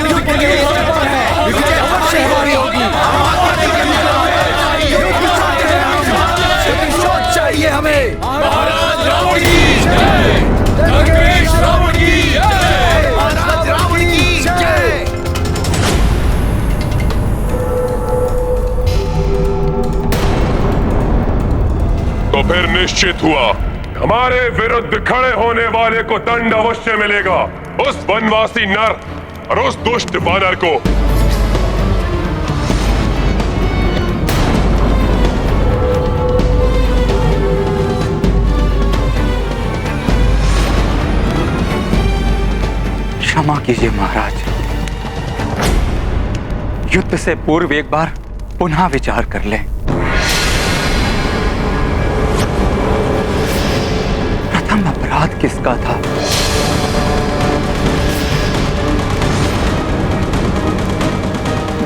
विजय अवश्य हमारी होगी। प्रतिशोध चाहिए हमें। महाराज रावण की जय। लंकेश रावण की जय। महाराज रावण की जय। तो फिर निश्चित हुआ, हमारे विरुद्ध खड़े होने वाले को दंड अवश्य मिलेगा। उस वनवासी नर और उस दुष्ट वानर को। क्षमा कीजिए महाराज, युद्ध से पूर्व एक बार पुनः विचार कर लें। प्रथम अपराध किसका था?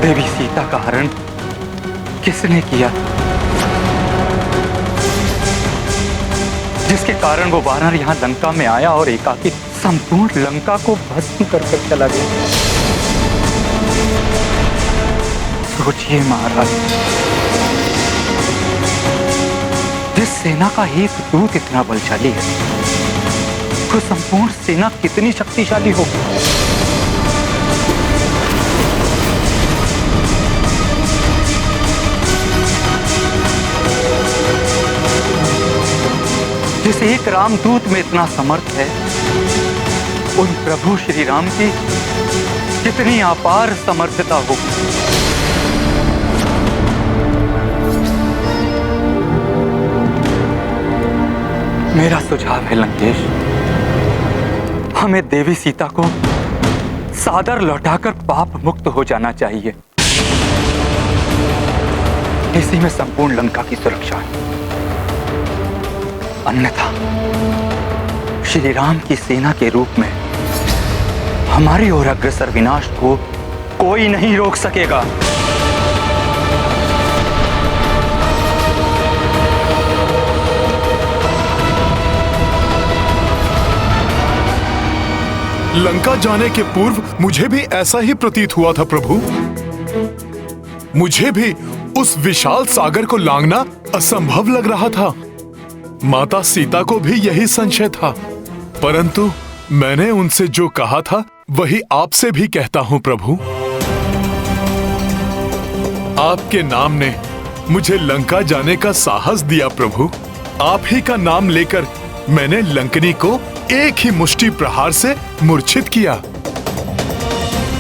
देवी सीता का हरण किसने किया, जिसके कारण वो वानर यहां लंका में आया और एकाकी संपूर्ण लंका को भस्म कर चला गया? सोचिए महाराज, जिस सेना का एक दूत इतना बलशाली है, तो संपूर्ण सेना कितनी शक्तिशाली होगी। जिस एक रामदूत में इतना समर्थ है, उन प्रभु श्री राम की कितनी अपार समर्थता होगी। मेरा सुझाव है लंकेश, हमें देवी सीता को सादर लौटाकर पाप मुक्त हो जाना चाहिए। इसी में संपूर्ण लंका की सुरक्षा है। अन्यथा श्री राम की सेना के रूप में हमारी ओर अग्रसर विनाश को कोई नहीं रोक सकेगा। लंका जाने के पूर्व मुझे भी ऐसा ही प्रतीत हुआ था प्रभु। मुझे भी उस विशाल सागर को लांघना असंभव लग रहा था। माता सीता को भी यही संशय था, परंतु मैंने उनसे जो कहा था वही आपसे भी कहता हूं प्रभु। आपके नाम ने मुझे लंका जाने का साहस दिया प्रभु। आप ही का नाम लेकर मैंने लंकनी को एक ही मुष्टि प्रहार से मूर्छित किया।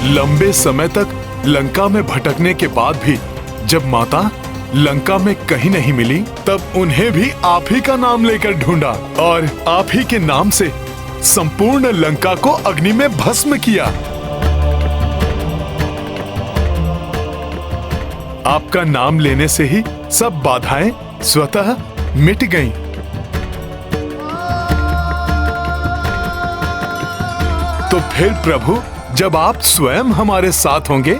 लंबे समय तक लंका में भटकने के बाद भी जब माता लंका में कहीं नहीं मिली, तब उन्हें भी आप ही का नाम लेकर ढूंढा और आप ही के नाम से संपूर्ण लंका को अग्नि में भस्म किया। आपका नाम लेने से ही सब बाधाएं स्वतः मिट गईं। तो फिर प्रभु, जब आप स्वयं हमारे साथ होंगे,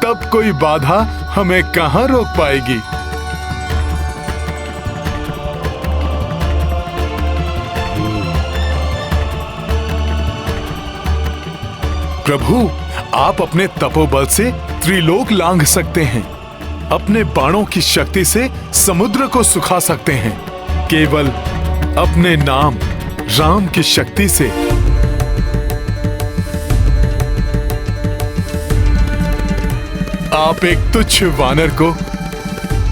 तब कोई बाधा हमें कहां रोक पाएगी। प्रभु, आप अपने तपोबल से त्रिलोक लांघ सकते हैं। अपने बाणों की शक्ति से समुद्र को सुखा सकते हैं। केवल अपने नाम राम की शक्ति से। आप एक तुच्छ वानर को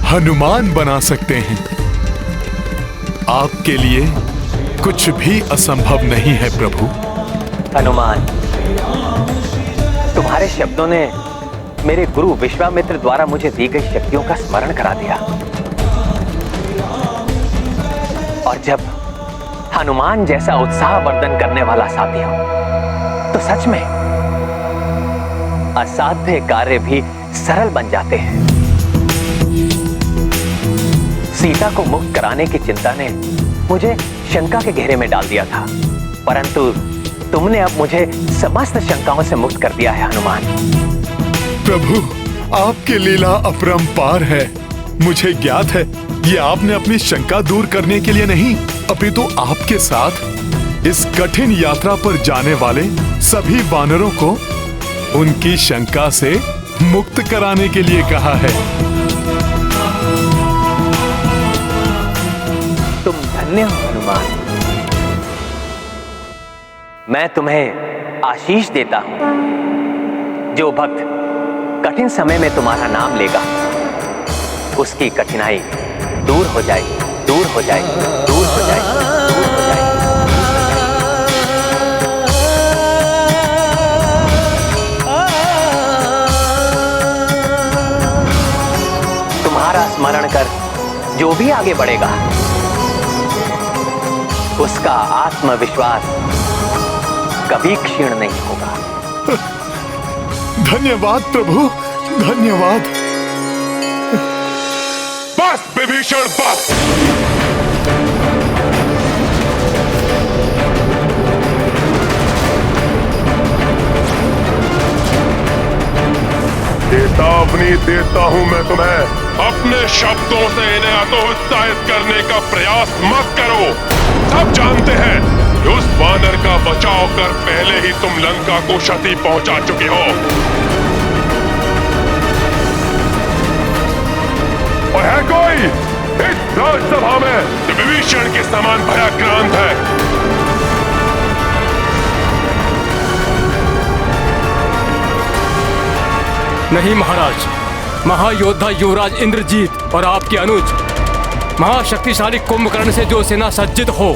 हनुमान बना सकते हैं। आपके लिए कुछ भी असंभव नहीं है प्रभु। हनुमान, तुम्हारे शब्दों ने मेरे गुरु विश्वामित्र द्वारा मुझे दी गई शक्तियों का स्मरण करा दिया। और जब हनुमान जैसा उत्साहवर्धन करने वाला साथी हो, तो सच में असाध्य कार्य भी सरल बन जाते हैं। सीता को मुक्त कराने की चिंता ने मुझे शंका के घेरे में डाल दिया था, परंतु तुमने अब मुझे समस्त शंकाओं से मुक्त कर दिया है हनुमान। प्रभु, आपकी लीला अपरंपार है। मुझे ज्ञात है ये आपने अपनी शंका दूर करने के लिए नहीं, अपितु आपके साथ इस कठिन यात्रा पर जाने वाले सभी वानरों को उनकी शंका से मुक्त कराने के लिए कहा है। तुम धन्य हो हनुमान। मैं तुम्हें आशीष देता हूं। जो भक्त कठिन समय में तुम्हारा नाम लेगा उसकी कठिनाई दूर हो जाएगी, दूर हो जाएगी, दूर हो जाएगी, दूर हो जाएगी। तुम्हारा स्मरण कर जो भी आगे बढ़ेगा उसका आत्मविश्वास कभी क्षीण नहीं होगा। धन्यवाद प्रभु, धन्यवाद। बस विभीषण, बस। चेतावनी देता हूं मैं तुम्हें, अपने शब्दों से इन्हें हतोत्साहित करने का प्रयास मत करो। सब जानते हैं कि उस वानर का बचाव कर पहले ही तुम लंका को क्षति पहुंचा चुके हो। और है कोई इस राजसभा में जो विभीषण के समान भयाक्रांत है? नहीं महाराज, महायोद्धा युवराज इंद्रजीत और आपके अनुज महाशक्तिशाली कुंभकर्ण से जो सेना सज्जित हो,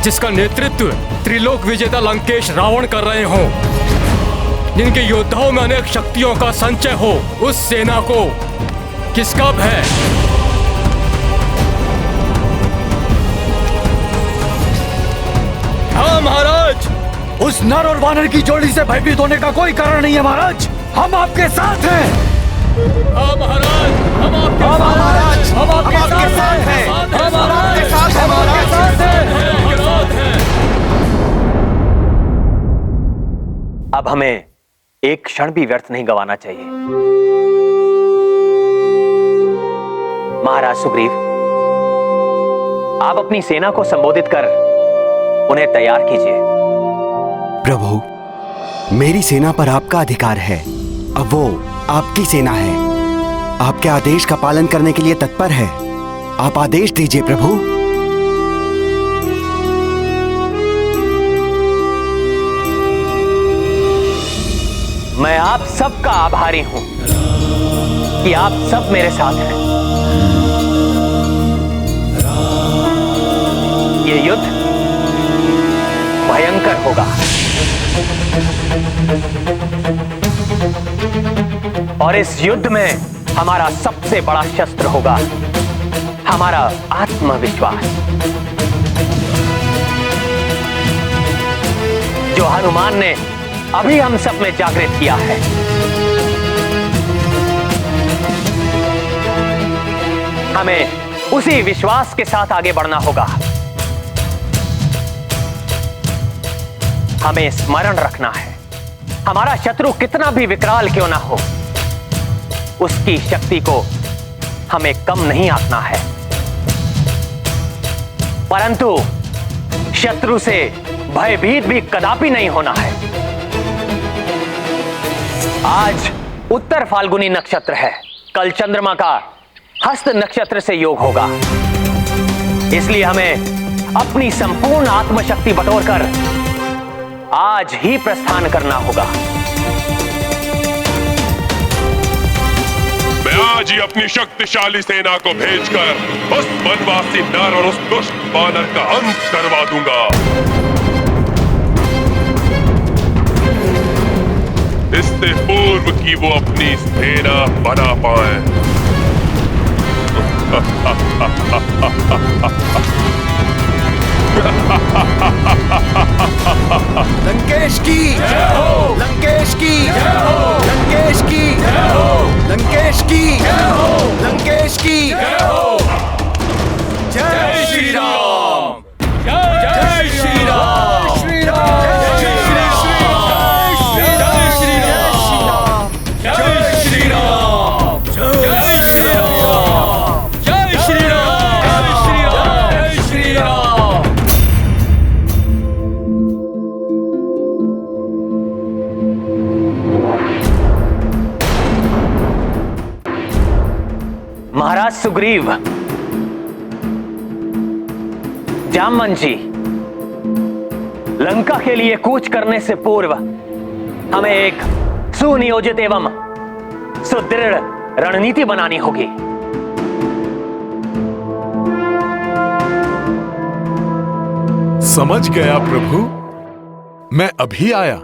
जिसका नेतृत्व त्रिलोक विजेता लंकेश रावण कर रहे हो, जिनके योद्धाओं में अनेक शक्तियों का संचय हो, उस सेना को किसका भय? हाँ महाराज, उस नर और वानर की जोड़ी से भयभीत होने का कोई कारण नहीं है महाराज। हम आपके साथ हैं। हाँ महाराज, हम आपके साथ हैं। हम आपके साथ हैं। हम आपके साथ हैं। हम आपके साथ हैं। अब हमें एक क्षण भी व्यर्थ नहीं गंवाना चाहिए। महाराज सुग्रीव, आप अपनी सेना को संबोधित कर उन्हें तैयार कीजिए। प्रभु, मेरी सेना पर आपका अधिकार है। अब वो आपकी सेना है, आपके आदेश का पालन करने के लिए तत्पर है। आप आदेश दीजिए प्रभु। मैं आप सबका आभारी हूं कि आप सब मेरे साथ हैं। ये युद्ध भयंकर होगा और इस युद्ध में हमारा सबसे बड़ा शस्त्र होगा हमारा आत्मविश्वास, जो हनुमान ने अभी हम सब में जागृत किया है। हमें उसी विश्वास के साथ आगे बढ़ना होगा। हमें स्मरण रखना है, हमारा शत्रु कितना भी विकराल क्यों ना हो, उसकी शक्ति को हमें कम नहीं आंकना है, परंतु शत्रु से भयभीत भी कदापि नहीं होना है। आज उत्तर फाल्गुनी नक्षत्र है, कल चंद्रमा का हस्त नक्षत्र से योग होगा, इसलिए हमें अपनी संपूर्ण आत्मशक्ति बटोरकर आज ही प्रस्थान करना होगा। मैं आज ही अपनी शक्तिशाली सेना को भेजकर उस वनवासी नर और उस दुष्ट वानर का अंत करवा दूंगा। इससे पूर्व कि वो अपनी सेना बना पाए। लंकेश की जय हो! लंकेश की जय हो! लंकेश सुग्रीव, जामवंत जी, लंका के लिए कूच करने से पूर्व हमें एक सुनियोजित एवं सुदृढ़ रणनीति बनानी होगी। समझ गया प्रभु, मैं अभी आया।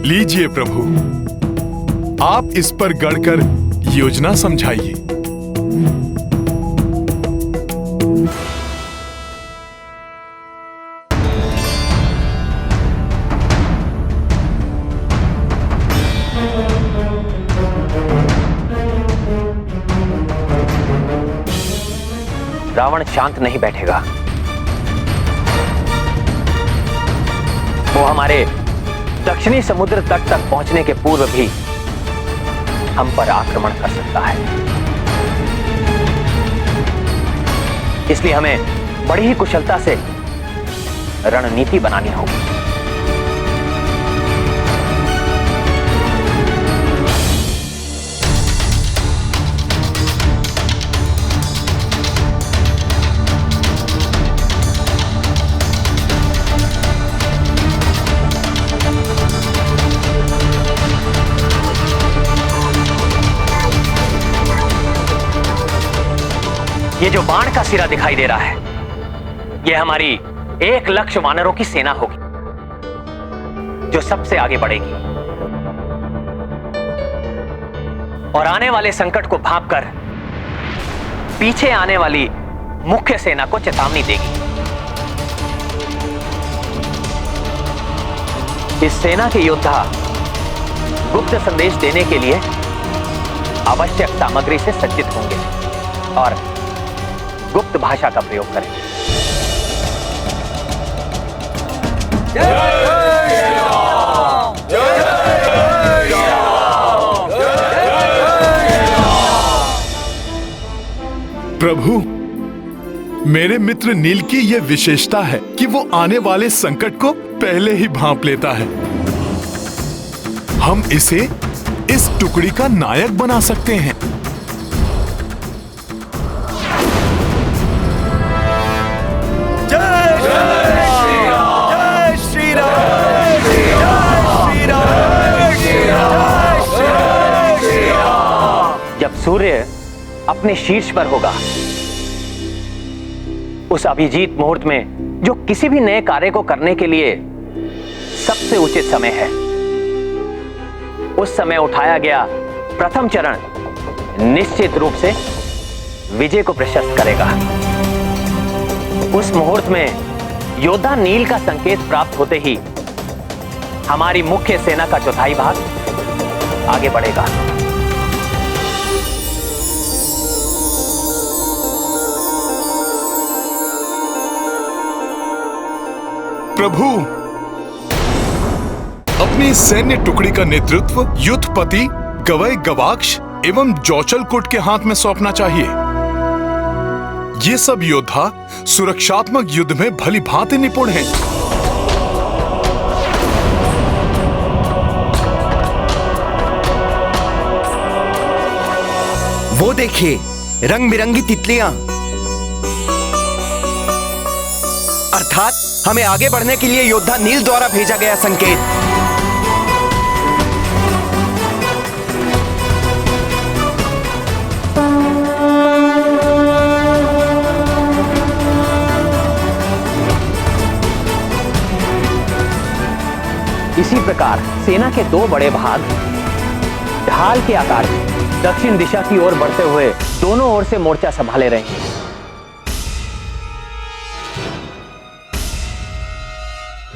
लीजिए प्रभु, आप इस पर गढ़कर योजना समझाइए। रावण शांत नहीं बैठेगा। वो हमारे दक्षिणी समुद्र तट तक पहुंचने के पूर्व भी हम पर आक्रमण कर सकता है। इसलिए हमें बड़ी ही कुशलता से रणनीति बनानी होगी। ये जो बाण का सिरा दिखाई दे रहा है, ये हमारी 1 लाख वानरों की सेना होगी, जो सबसे आगे बढ़ेगी और आने वाले संकट को भांपकर पीछे आने वाली मुख्य सेना को चेतावनी देगी। इस सेना के योद्धा गुप्त संदेश देने के लिए आवश्यक सामग्री से सज्जित होंगे और गुप्त भाषा का प्रयोग करें। प्रभु, मेरे मित्र नील की यह विशेषता है कि वो आने वाले संकट को पहले ही भांप लेता है। हम इसे इस टुकड़ी का नायक बना सकते हैं। जब सूर्य अपने शीर्ष पर होगा, उस अभिजीत मुहूर्त में जो किसी भी नए कार्य को करने के लिए सबसे उचित समय है, उस समय उठाया गया प्रथम चरण निश्चित रूप से विजय को प्रशस्त करेगा। उस मुहूर्त में योद्धा नील का संकेत प्राप्त होते ही हमारी मुख्य सेना का चौथाई भाग आगे बढ़ेगा। प्रभु, अपनी सैन्य टुकड़ी का नेतृत्व युद्धपति गवई गवाक्ष एवं जौचलकोट के हाथ में सौंपना चाहिए। ये सब योद्धा सुरक्षात्मक युद्ध में भली भांति निपुण हैं। वो देखिए, रंग बिरंगी तितलियां, अर्थात हमें आगे बढ़ने के लिए योद्धा नील द्वारा भेजा गया संकेत। इसी प्रकार सेना के 2 बड़े भाग ढाल के आकार में दक्षिण दिशा की ओर बढ़ते हुए दोनों ओर से मोर्चा संभाले रहेंगे।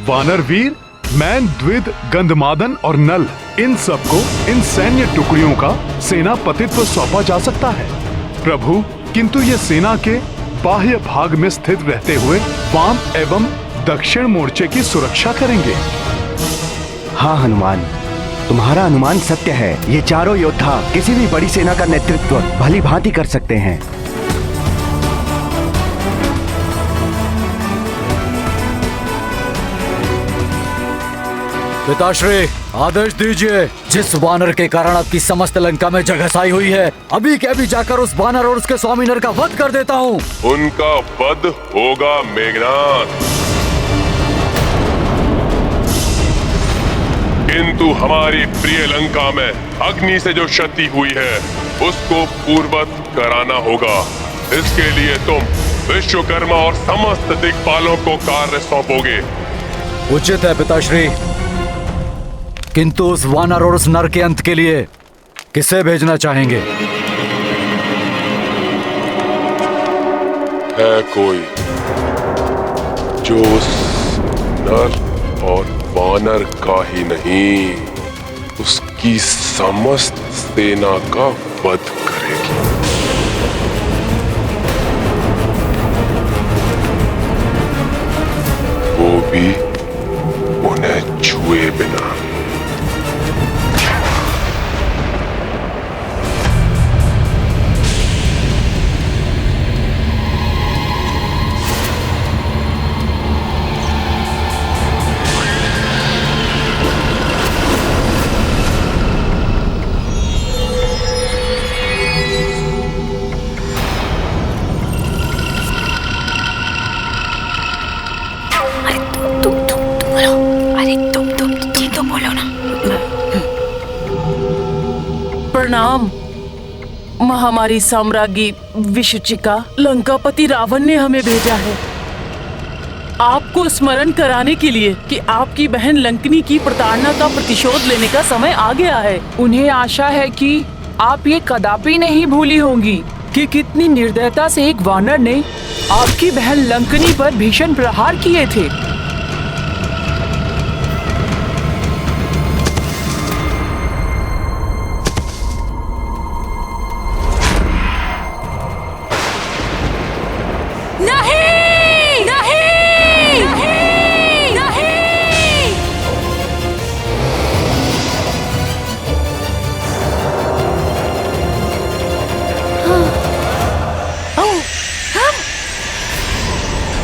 वानरवीर, मैन, द्विद, गंधमादन और नल, इन सबको इन सैन्य टुकड़ियों का सेनापतित्व सौंपा जा सकता है। प्रभु, किंतु ये सेना के बाह्य भाग में स्थित रहते हुए वाम एवं दक्षिण मोर्चे की सुरक्षा करेंगे। हाँ हनुमान, तुम्हारा अनुमान सत्य है। ये चारों योद्धा किसी भी बड़ी सेना का नेतृत्व भली भांति कर सकते हैं। पिताश्री, आदेश दीजिए। जिस वानर के कारण आपकी समस्त लंका में जगहसाई हुई है, अभी के अभी जाकर उस वानर और उसके स्वामी नर का वध कर देता हूँ। उनका वध होगा मेघनाथ, किंतु हमारी प्रिय लंका में अग्नि से जो क्षति हुई है उसको पूर्ववत कराना होगा। इसके लिए तुम विश्वकर्मा और समस्त दिक्पालों को कार्य सौंपोगे। उचित है पिताश्री, किंतु उस वानर और उस नर के अंत के लिए किसे भेजना चाहेंगे? है कोई जो उस नर और वानर का ही नहीं, उसकी समस्त सेना का वध करेगी। वो भी उन्हें छुए बिना। प्रणाम महामारी साम्राज्ञी विशुचिका। लंकापति रावण ने हमें भेजा है आपको स्मरण कराने के लिए कि आपकी बहन लंकनी की प्रताड़ना का प्रतिशोध लेने का समय आ गया है। उन्हें आशा है कि आप ये कदापि नहीं भूली होंगी कि कितनी निर्दयता से एक वानर ने आपकी बहन लंकनी पर भीषण प्रहार किए थे।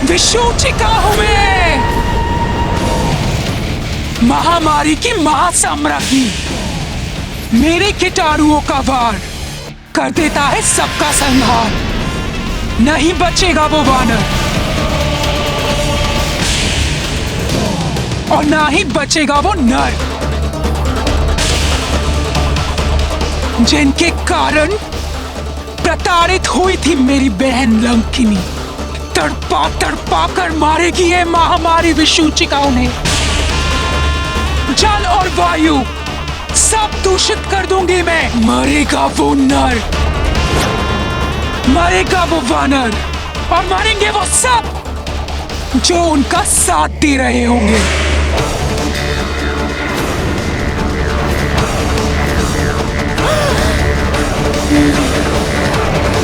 विशुचिका हूं मैं, महामारी की महासाम्राज्ञी। मेरे कीटाणुओं का वार कर देता है सबका संहार। नहीं बचेगा वो वानर और ना ही बचेगा वो नर जिनके कारण प्रताड़ित हुई थी मेरी बहन लंकिनी। तड़पा तड़पा कर मारेगी ये महामारी विशुचिका उन्हें। जल और वायु सब दूषित कर दूंगी मैं। मरेगा वो नर, मरेगा वो वानर और मरेंगे वो सब जो उनका साथ दे रहे होंगे।